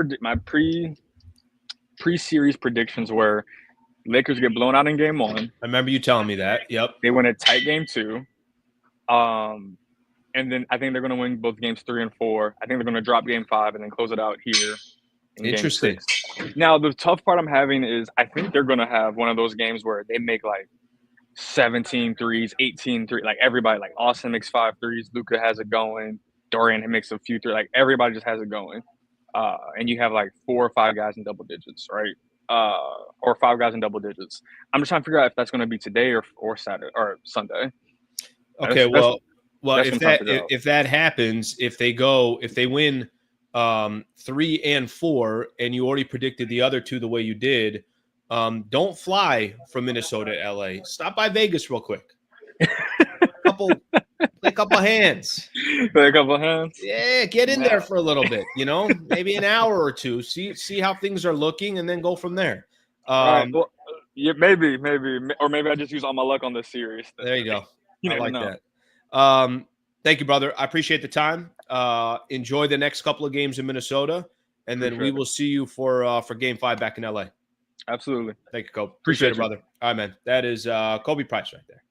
pre-series predictions were Lakers get blown out in game 1. I remember you telling me that. Yep. They win a tight game 2. And then I think they're going to win both games 3 and 4. I think they're going to drop game 5 and then close it out here. Interesting. Now, the tough part I'm having is I think they're going to have one of those games where they make like 17 threes, 18 threes. Like everybody, like Austin makes 5 threes. Luka has it going. Dorian makes a few threes. Like everybody just has it going. And you have like 4 or 5 guys in double digits, right? or 5 guys in double digits. I'm just trying to figure out if that's going to be today or Saturday or Sunday. Okay, That's if that happens, if they win 3 and 4, and you already predicted the other two the way you did, don't fly from Minnesota to LA. Stop by Vegas real quick. Play a couple hands. Play a couple hands. Yeah, get in there for a little bit. Maybe an hour or two. See how things are looking, and then go from there. All right. Well, yeah, maybe, or maybe I just use all my luck on this series. There you go. You I like know. that. Thank you, brother. I appreciate the time. Enjoy the next couple of games in Minnesota, and then we will see you for Game 5 back in LA. Absolutely. Thank you, Khobi. Appreciate it, brother. All right, man. That is Khobi Price right there.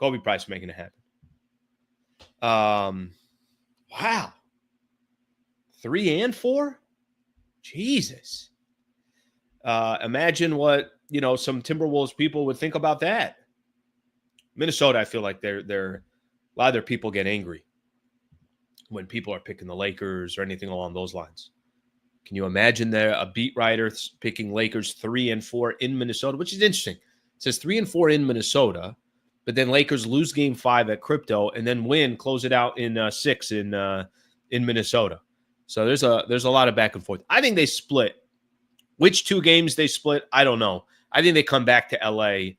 Khobi Price making it happen. Wow. 3 and 4? Jesus. Imagine what, some Timberwolves people would think about that. Minnesota, I feel like a lot of their people get angry when people are picking the Lakers or anything along those lines. Can you imagine a beat writer picking Lakers 3 and 4 in Minnesota, which is interesting. It says 3 and 4 in Minnesota, but then Lakers lose Game 5 at Crypto and then close it out in 6 in Minnesota. So there's a lot of back and forth. I think they split. Which 2 games they split, I don't know. I think they come back to LA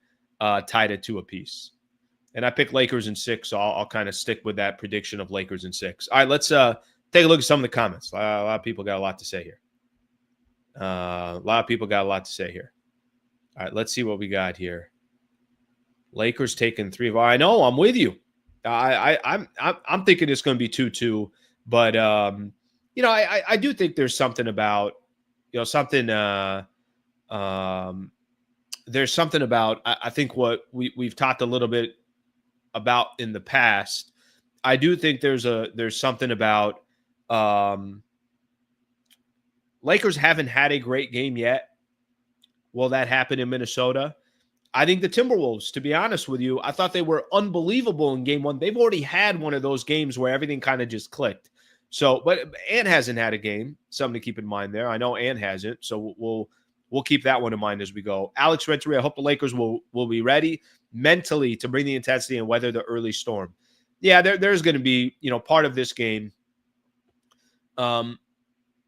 tied at 2 apiece. And I picked Lakers in 6, so I'll kind of stick with that prediction of Lakers in 6. All right, let's take a look at some of the comments. A lot of people got a lot to say here. All right, let's see what we got here. Lakers taking 3. I know, I'm with you. I'm thinking it's going to be 2-2, but I do think there's something about there's something about I think what we've talked a little bit about in the past. I do think there's something about Lakers haven't had a great game yet. Will that happen in Minnesota? I think the Timberwolves, to be honest with you, I thought they were unbelievable in Game 1. They've already had one of those games where everything kind of just clicked. So, but Ant hasn't had a game. Something to keep in mind there. I know Ant hasn't, so we'll keep that one in mind as we go. Alex Renteria, I hope the Lakers will be ready mentally to bring the intensity and weather the early storm. Yeah, there's going to be, part of this game.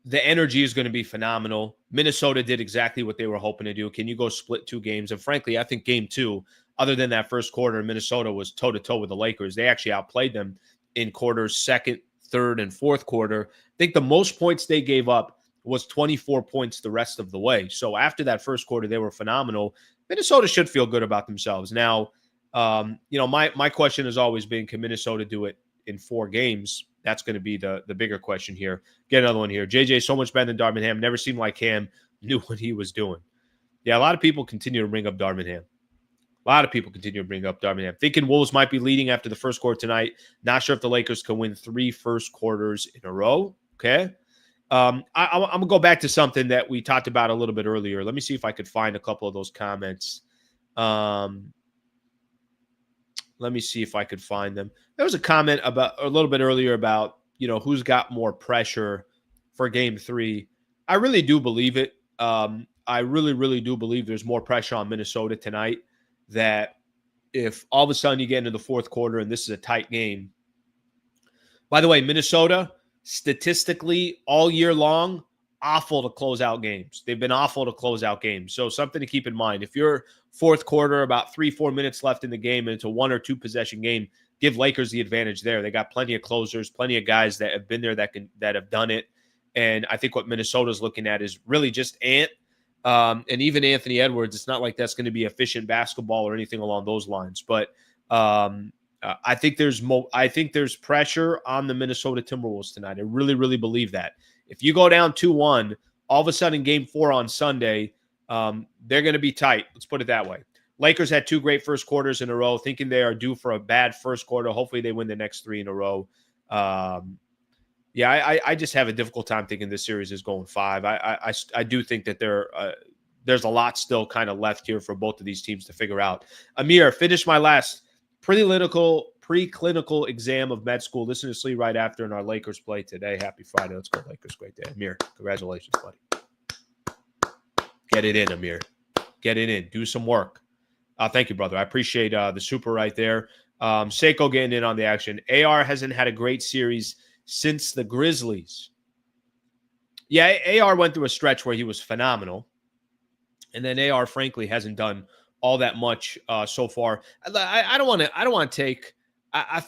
The energy is going to be phenomenal. Minnesota did exactly what they were hoping to do. Can you go split 2 games? And frankly, I think Game 2, other than that first quarter, Minnesota was toe-to-toe with the Lakers. They actually outplayed them in quarters 2nd, 3rd, and 4th quarter. I think the most points they gave up was 24 points the rest of the way. So after that first quarter, they were phenomenal. Minnesota should feel good about themselves. Now, my question has always been, can Minnesota do it in 4 games? That's going to be the bigger question here. Get another one here. JJ, so much better than Darvin Ham. Never seemed like Ham knew what he was doing. Yeah, a lot of people continue to bring up Darvin Ham. Thinking Wolves might be leading after the first quarter tonight. Not sure if the Lakers can win 3 first quarters in a row. Okay. I'm going to go back to something that we talked about a little bit earlier. Let me see if I could find a couple of those comments. Let me see if I could find them. There was a comment about a little bit earlier about, who's got more pressure for Game 3. I really do believe it. I really, really do believe there's more pressure on Minnesota tonight, that if all of a sudden you get into the 4th quarter and this is a tight game. By the way, Minnesota, statistically, all year long, awful to close out games. They've been awful to close out games. So something to keep in mind. If you're 4th quarter, about 3-4 minutes left in the game, and it's a 1 or 2 possession game, give Lakers the advantage there. They got plenty of closers, plenty of guys that have been there that have done it. And I think what Minnesota's looking at is really just Ant. And even Anthony Edwards, it's not like that's going to be efficient basketball or anything along those lines. But I think there's pressure on the Minnesota Timberwolves tonight. I really, really believe that. If you go down 2-1, all of a sudden Game 4 on Sunday, they're going to be tight. Let's put it that way. Lakers had 2 great first quarters in a row, thinking they are due for a bad first quarter. Hopefully they win the next 3 in a row. I just have a difficult time thinking this series is going 5. I do think that there's a lot still kind of left here for both of these teams to figure out. Amir, finished my last preclinical exam of med school. Listen to Slee right after, and our Lakers play today. Happy Friday. Let's go Lakers. Great day. Amir, congratulations, buddy. Get it in, Amir. Get it in. Do some work. Thank you, brother. I appreciate the super right there. Seiko getting in on the action. AR hasn't had a great series since the Grizzlies. Yeah, AR went through a stretch where he was phenomenal. And then AR, frankly, hasn't done all that much so far. I don't want to take. I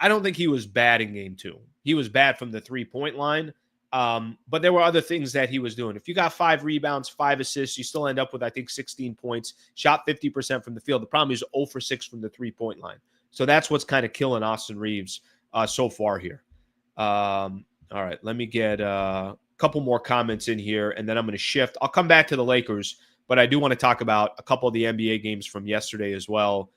don't think he was bad in game 2. He was bad from the 3-point line. But there were other things that he was doing. If you got 5 rebounds, 5 assists, you still end up with, I think, 16 points, shot 50% from the field. The problem is 0 for 6 from the 3-point line. So that's what's kind of killing Austin Reeves so far here. All right, let me get a couple more comments in here, and then I'm going to shift. I'll come back to the Lakers, but I do want to talk about a couple of the NBA games from yesterday as well.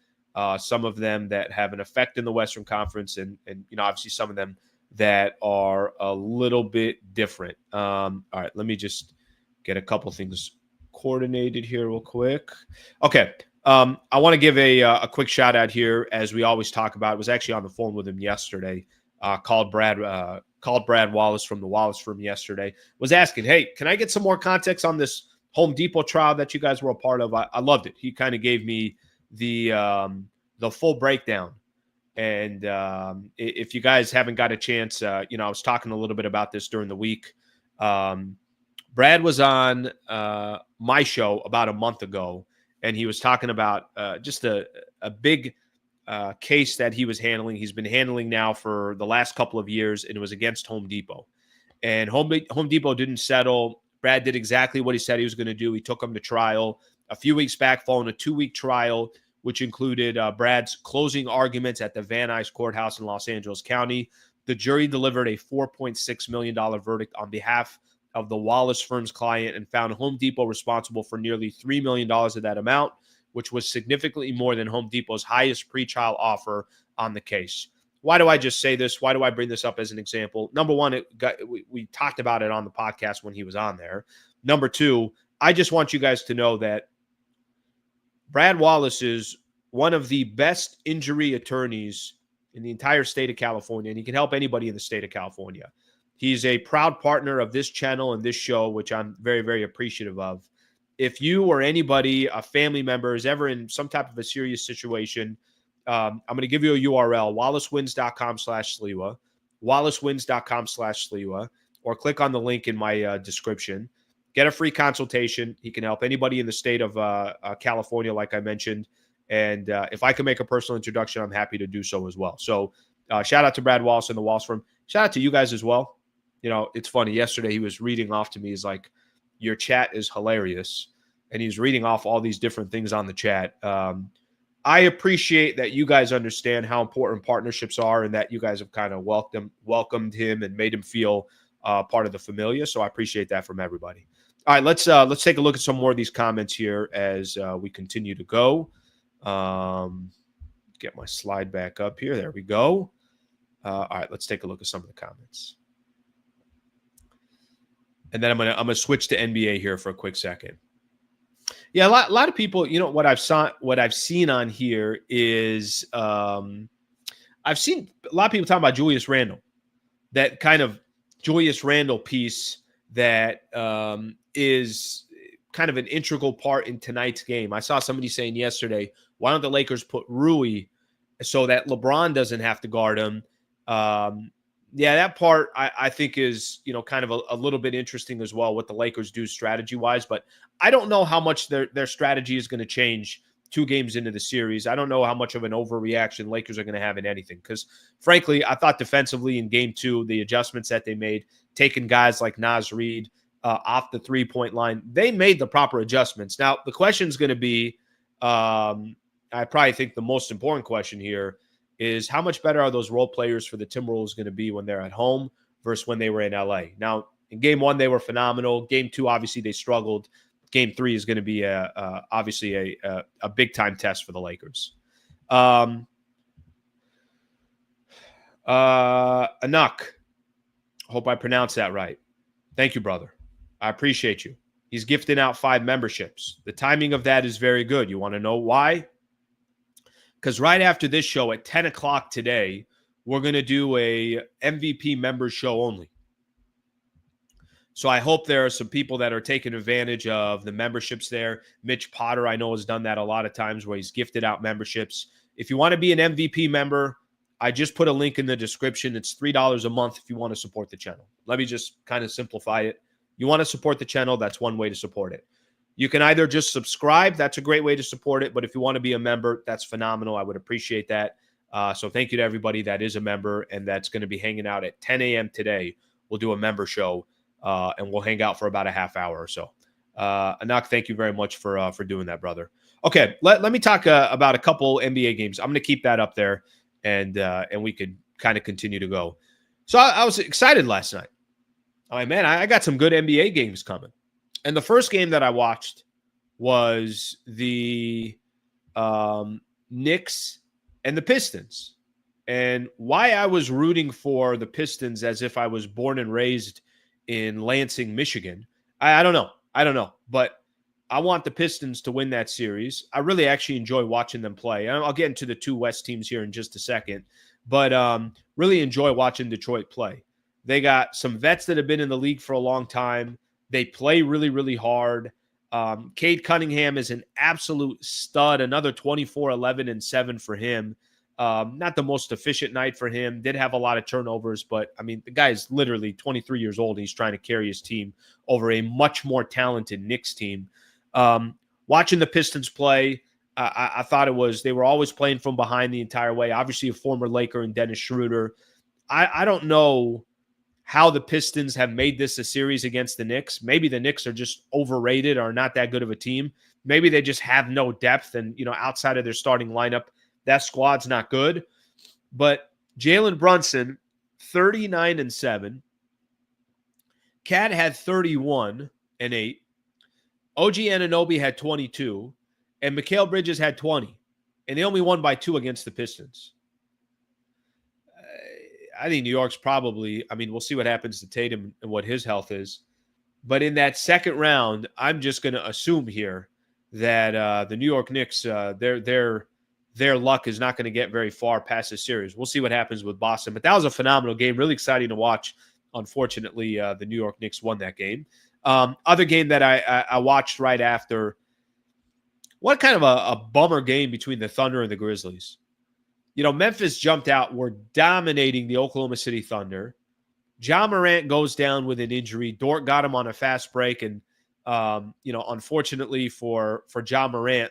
Some of them that have an effect in the Western Conference, and obviously some of them that are a little bit different. All right, let me just get a couple things coordinated here real quick. Okay, I want to give a quick shout out here, as we always talk about. I was actually on the phone with him yesterday. Called Brad Wallace from the Wallace Firm yesterday. Was asking, hey, can I get some more context on this Home Depot trial that you guys were a part of? I loved it. He kind of gave me the full breakdown. And if you guys haven't got a chance, I was talking a little bit about this during the week. Brad was on my show about a month ago, and he was talking about just a big case that he was handling. He's been handling now for the last couple of years, and it was against Home Depot. And Home Depot didn't settle. Brad did exactly what he said he was going to do. He took him to trial a few weeks back, following a 2-week trial, which included Brad's closing arguments at the Van Nuys Courthouse in Los Angeles County. The jury delivered a $4.6 million verdict on behalf of the Wallace Firm's client and found Home Depot responsible for nearly $3 million of that amount, which was significantly more than Home Depot's highest pretrial offer on the case. Why do I just say this? Why do I bring this up as an example? Number one, we talked about it on the podcast when he was on there. Number two, I just want you guys to know that Brad Wallace is one of the best injury attorneys in the entire state of California, and he can help anybody in the state of California. He's a proud partner of this channel and this show, which I'm very, very appreciative of. If you or anybody, a family member, is ever in some type of a serious situation, I'm going to give you a URL, wallacewins.com/Sliwa, wallacewins.com/Sliwa, or click on the link in my description. Get a free consultation. He can help anybody in the state of California, like I mentioned. And if I can make a personal introduction, I'm happy to do so as well. So shout out to Brad Wallace and the Wallace Firm. Shout out to you guys as well. It's funny. Yesterday, he was reading off to me. He's like, your chat is hilarious. And he's reading off all these different things on the chat. I appreciate that you guys understand how important partnerships are and that you guys have kind of welcomed him and made him feel part of the familia. So I appreciate that from everybody. All right, let's take a look at some more of these comments here as we continue to go. Get my slide back up here. There we go. All right, let's take a look at some of the comments. And then I'm gonna switch to NBA here for a quick second. Yeah, a lot of people, what I've seen on here is I've seen a lot of people talking about Julius Randle, that kind of Julius Randle piece that is kind of an integral part in tonight's game. I saw somebody saying yesterday, why don't the Lakers put Rui so that LeBron doesn't have to guard him? Yeah, that part I think is, kind of a little bit interesting as well, what the Lakers do strategy-wise. But I don't know how much their strategy is going to change 2 games into the series. I don't know how much of an overreaction Lakers are going to have in anything. Because, frankly, I thought defensively in game 2, the adjustments that they made, taking guys like Naz Reid off the 3-point line, they made the proper adjustments. Now, the question is going to be, I probably think the most important question here is how much better are those role players for the Timberwolves going to be when they're at home versus when they were in LA? Now, in game 1, they were phenomenal. Game 2, obviously, they struggled. Game 3 is going to be obviously a big-time test for the Lakers. Anak, hope I pronounced that right. Thank you, brother. I appreciate you. He's gifting out 5 memberships. The timing of that is very good. You want to know why? Because right after this show at 10 o'clock today, we're going to do a MVP members show only. So I hope there are some people that are taking advantage of the memberships there. Mitch Potter, I know, has done that a lot of times where he's gifted out memberships. If you want to be an MVP member, I just put a link in the description. It's $3 a month if you want to support the channel. Let me just kind of simplify it. You want to support the channel, that's one way to support it. You can either just subscribe. That's a great way to support it. But if you want to be a member, that's phenomenal. I would appreciate that. So thank you to everybody that is a member and that's going to be hanging out at 10 a.m. today. We'll do a member show, and we'll hang out for about a half hour or so. Anak, thank you very much for doing that, brother. Okay, let me talk about a couple NBA games. I'm going to keep that up there, and we could kind of continue to go. So I was excited last night. All right, man, I got some good NBA games coming. And the first game that I watched was the Knicks and the Pistons. And why I was rooting for the Pistons as if I was born and raised in Lansing, Michigan, I don't know. I don't know. But I want the Pistons to win that series. I really actually enjoy watching them play. I'll get into the two West teams here in just a second. But really enjoy watching Detroit play. They got some vets that have been in the league for a long time. They play really, really hard. Cade Cunningham is an absolute stud. Another 24, 11, and 7 for him. Not the most efficient night for him. Did have a lot of turnovers, but, I mean, the guy is literally 23 years old. And he's trying to carry his team over a much more talented Knicks team. Watching the Pistons play, I thought they were always playing from behind the entire way. Obviously, a former Laker and Dennis Schroeder. I don't know how the Pistons have made this a series against the Knicks. Maybe the Knicks are just overrated or not that good of a team. Maybe they just have no depth and, outside of their starting lineup, that squad's not good. But Jalen Brunson, 39-7. Cat had 31-8. OG Anunoby had 22. And Mikal Bridges had 20. And they only won by 2 against the Pistons. I think New York's probably, we'll see what happens to Tatum and what his health is. But in that second round, I'm just going to assume here that the New York Knicks, their luck is not going to get very far past the series. We'll see what happens with Boston. But that was a phenomenal game. Really exciting to watch. Unfortunately, the New York Knicks won that game. Other game that I watched right after, what kind of a bummer game between the Thunder and the Grizzlies. Memphis jumped out. We're dominating the Oklahoma City Thunder. Ja Morant goes down with an injury. Dort got him on a fast break. And, unfortunately for Ja Morant,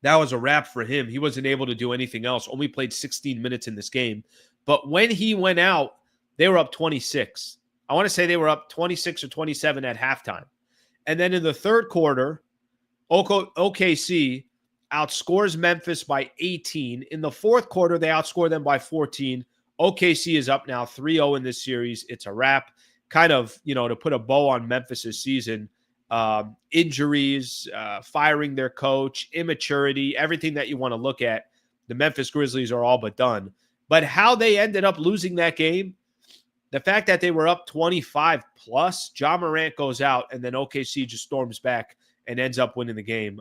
that was a wrap for him. He wasn't able to do anything else. Only played 16 minutes in this game. But when he went out, they were up 26. I want to say they were up 26 or 27 at halftime. And then in the third quarter, OKC outscores Memphis by 18. In the fourth quarter, they outscore them by 14. OKC is up now 3-0 in this series. It's a wrap. Kind of, to put a bow on Memphis's season. Injuries, firing their coach, immaturity, everything that you want to look at. The Memphis Grizzlies are all but done. But how they ended up losing that game, the fact that they were up 25 plus, Ja Morant goes out, and then OKC just storms back and ends up winning the game.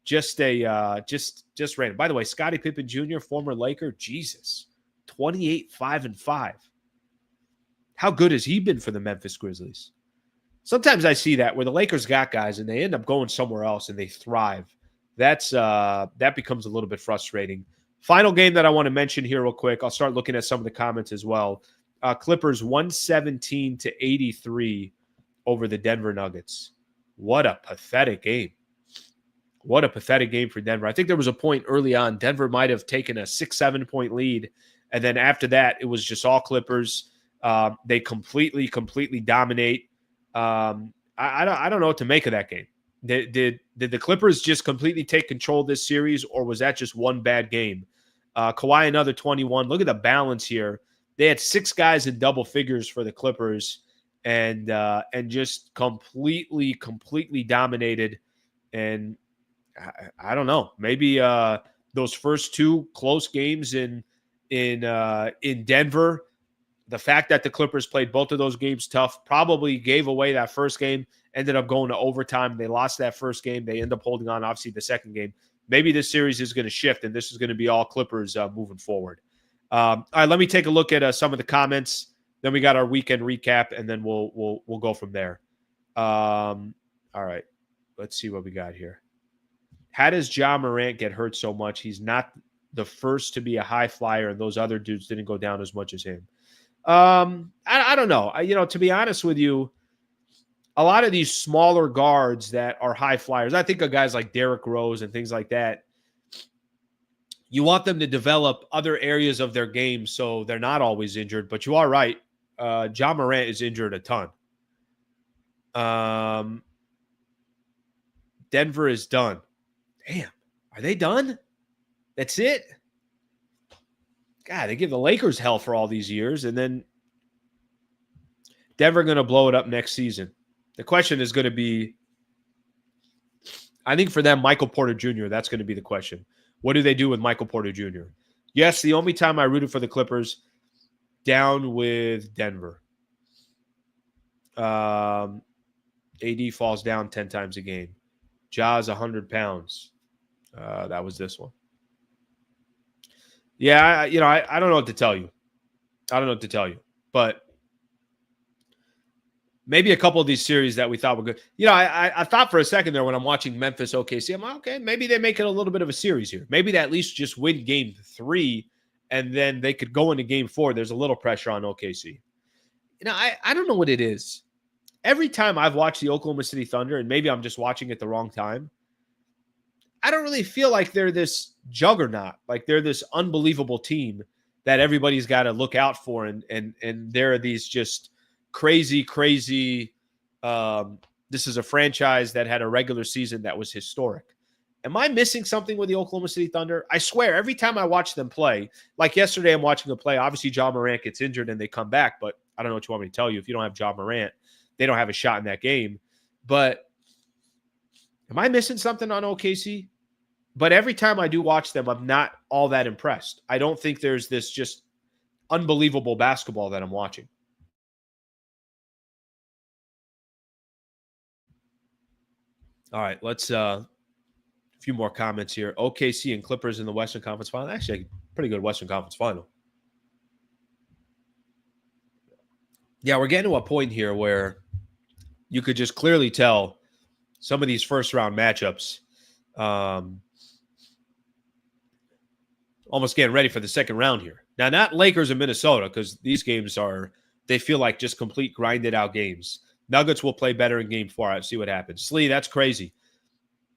Just random. By the way, Scottie Pippen Jr., former Laker, Jesus, 28, 5-5. How good has he been for the Memphis Grizzlies? Sometimes I see that where the Lakers got guys and they end up going somewhere else and they thrive. That becomes a little bit frustrating. Final game that I want to mention here real quick. I'll start looking at some of the comments as well. Clippers 117-83 over the Denver Nuggets. What a pathetic game. What a pathetic game for Denver. I think there was a point early on, Denver might have taken a 6-7 point lead. And then after that, it was just all Clippers. They completely dominate. I don't know what to make of that game. Did the Clippers just completely take control of this series, or was that just one bad game? Kawhi, another 21. Look at the balance here. They had 6 guys in double figures for the Clippers and just completely dominated. And I don't know. Maybe those first 2 close games in Denver, the fact that the Clippers played both of those games tough probably gave away that first game, ended up going to overtime. They lost that first game. They end up holding on, obviously, the second game. Maybe this series is going to shift, and this is going to be all Clippers moving forward. All right, let me take a look at some of the comments. Then we got our weekend recap, and then we'll go from there. All right. Let's see what we got here. How does Ja Morant get hurt so much? He's not the first to be a high flyer, and those other dudes didn't go down as much as him. I don't know. To be honest with you, a lot of these smaller guards that are high flyers, I think of guys like Derrick Rose and things like that. You want them to develop other areas of their game so they're not always injured. But you are right. Ja Morant is injured a ton. Denver is done. Damn. Are they done? That's it? God, they give the Lakers hell for all these years, and then Denver going to blow it up next season. The question is going to be, I think for them, Michael Porter Jr., that's going to be the question. What do they do with Michael Porter Jr.? Yes, the only time I rooted for the Clippers, down with Denver. AD falls down 10 times a game. Ja's 100 pounds. That was this one. Yeah, I don't know what to tell you. But maybe a couple of these series that we thought were good. I thought for a second there when I'm watching Memphis OKC, I'm like, okay, maybe they make it a little bit of a series here. Maybe they at least just win game 3, and then they could go into game 4. There's a little pressure on OKC. I don't know what it is. Every time I've watched the Oklahoma City Thunder, and maybe I'm just watching at the wrong time, I don't really feel like they're this juggernaut, like they're this unbelievable team that everybody's got to look out for, and there are these just crazy. This is a franchise that had a regular season that was historic. Am I missing something with the Oklahoma City Thunder? I swear, every time I watch them play, like yesterday, I'm watching them play. Obviously, Ja Morant gets injured and they come back, but I don't know what you want me to tell you. If you don't have Ja Morant, they don't have a shot in that game. But am I missing something on OKC? But every time I do watch them, I'm not all that impressed. I don't think there's this just unbelievable basketball that I'm watching. All right, let's a few more comments here. OKC and Clippers in the Western Conference Final. Actually, a pretty good Western Conference Final. Yeah, we're getting to a point here where you could just clearly tell some of these first-round matchups almost getting ready for the second round here. Now, not Lakers and Minnesota, because these games they feel like just complete grinded-out games. Nuggets will play better in game 4. I'll see what happens. Slee, that's crazy.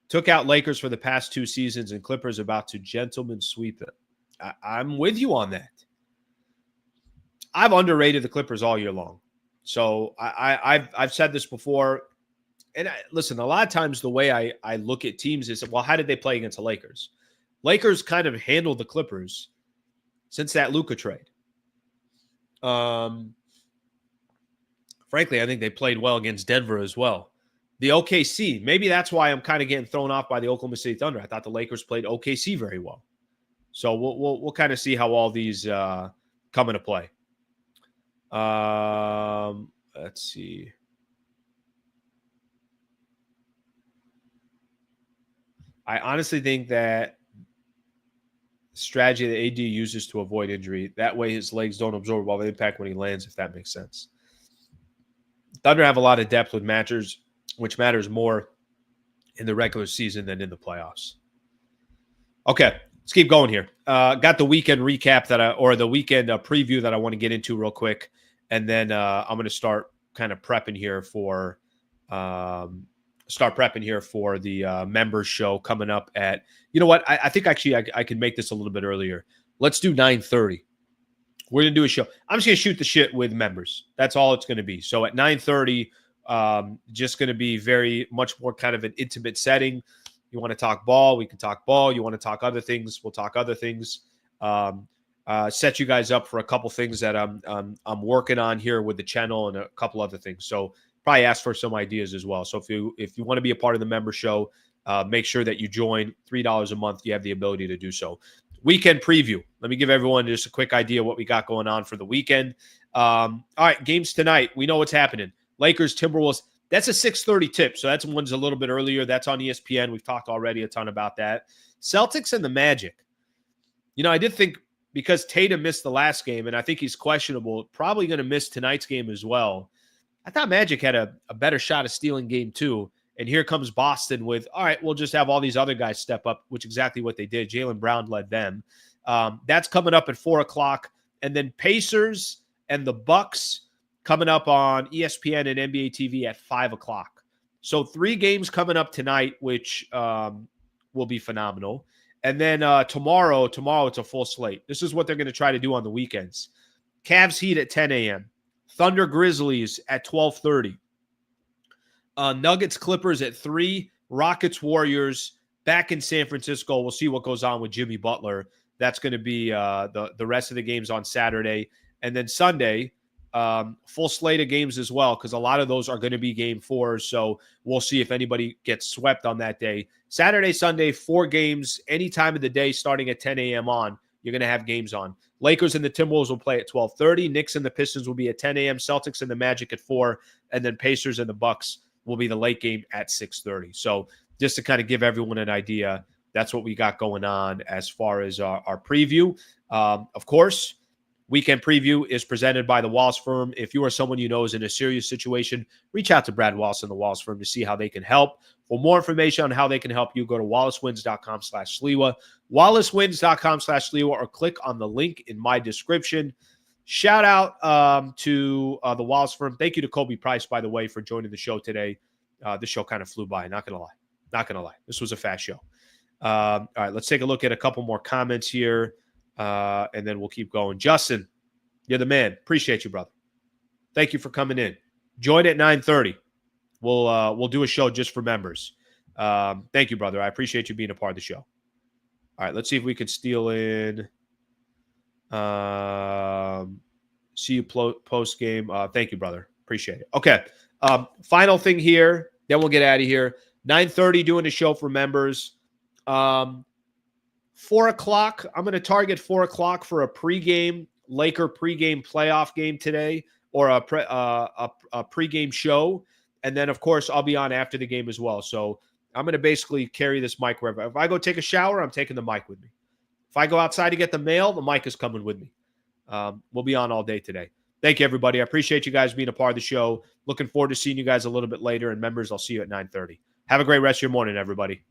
Took out Lakers for the past 2 seasons, and Clippers about to gentleman sweep it. I'm with you on that. I've underrated the Clippers all year long. So I've said this before. And listen, a lot of times the way I look at teams is, well, how did they play against the Lakers? Lakers kind of handled the Clippers since that Luka trade. Frankly, I think they played well against Denver as well. The OKC, maybe that's why I'm kind of getting thrown off by the Oklahoma City Thunder. I thought the Lakers played OKC very well. So we'll kind of see how all these come into play. Let's see. I honestly think that strategy that AD uses to avoid injury, that way his legs don't absorb all the impact when he lands, if that makes sense. Thunder have a lot of depth with matchers, which matters more in the regular season than in the playoffs. Okay, let's keep going here. Got the weekend recap the weekend preview that I want to get into real quick, and then I'm going to start kind of prepping here for the members show coming up at. You know what? I think actually I can make this a little bit earlier. Let's do 9:30. We're going to do a show. I'm just going to shoot the shit with members. That's all it's going to be. So at 9:30, just going to be very much more kind of an intimate setting. You want to talk ball, we can talk ball. You want to talk other things, we'll talk other things. Set you guys up for a couple things that I'm working on here with the channel and a couple other things. So probably ask for some ideas as well. So if you want to be a part of the member show, make sure that you join. $3 a month. You have the ability to do so. Weekend preview. Let me give everyone just a quick idea what we got going on for the weekend. All right, games tonight. We know what's happening. Lakers, Timberwolves. That's a 6:30 tip, so that's one's a little bit earlier. That's on ESPN. We've talked already a ton about that. Celtics and the Magic. I did think because Tatum missed the last game, and I think he's questionable, probably going to miss tonight's game as well. I thought Magic had a better shot of stealing game 2. And here comes Boston with, all right, we'll just have all these other guys step up, which is exactly what they did. Jaylen Brown led them. That's coming up at 4 o'clock. And then Pacers and the Bucks coming up on ESPN and NBA TV at 5 o'clock. So 3 games coming up tonight, which will be phenomenal. And then tomorrow it's a full slate. This is what they're going to try to do on the weekends. Cavs Heat at 10 a.m. Thunder Grizzlies at 12:30. Nuggets Clippers at 3. Rockets Warriors back in San Francisco. We'll see what goes on with Jimmy Butler. That's going to be the rest of the games on Saturday. And then Sunday, full slate of games as well, because a lot of those are going to be game 4s. So we'll see if anybody gets swept on that day. Saturday, Sunday, 4 games, any time of the day starting at 10 a.m. on. You're going to have games on. Lakers and the Timberwolves will play at 12:30. Knicks and the Pistons will be at 10 a.m. Celtics and the Magic at 4. And then Pacers and the Bucks will be the late game at 6:30. So just to kind of give everyone an idea, that's what we got going on as far as our preview. Of course, weekend preview is presented by the Wallace Firm. If you or someone you know is in a serious situation, reach out to Brad Wallace and the Wallace Firm to see how they can help. For more information on how they can help you, go to wallacewins.com/Sliwa, wallacewins.com/Sliwa, or click on the link in my description. Shout out to the Wallace Firm. Thank you to Khobi Price, by the way, for joining the show today. This show kind of flew by, not going to lie. This was a fast show. All right, let's take a look at a couple more comments here, and then we'll keep going. Justin, you're the man. Appreciate you, brother. Thank you for coming in. Join at 9:30. We'll do a show just for members. Thank you, brother. I appreciate you being a part of the show. All right, let's see if we can steal in. See you post game. Thank you, brother. Appreciate it. Okay. Final thing here. Then we'll get out of here. 9:30 doing the show for members. 4 o'clock. I'm going to target 4 o'clock for a pregame Laker pregame playoff game today, or a pregame show. And then, of course, I'll be on after the game as well. So I'm going to basically carry this mic wherever. If I go take a shower, I'm taking the mic with me. If I go outside to get the mail, the mic is coming with me. We'll be on all day today. Thank you, everybody. I appreciate you guys being a part of the show. Looking forward to seeing you guys a little bit later. And members, I'll see you at 9:30. Have a great rest of your morning, everybody.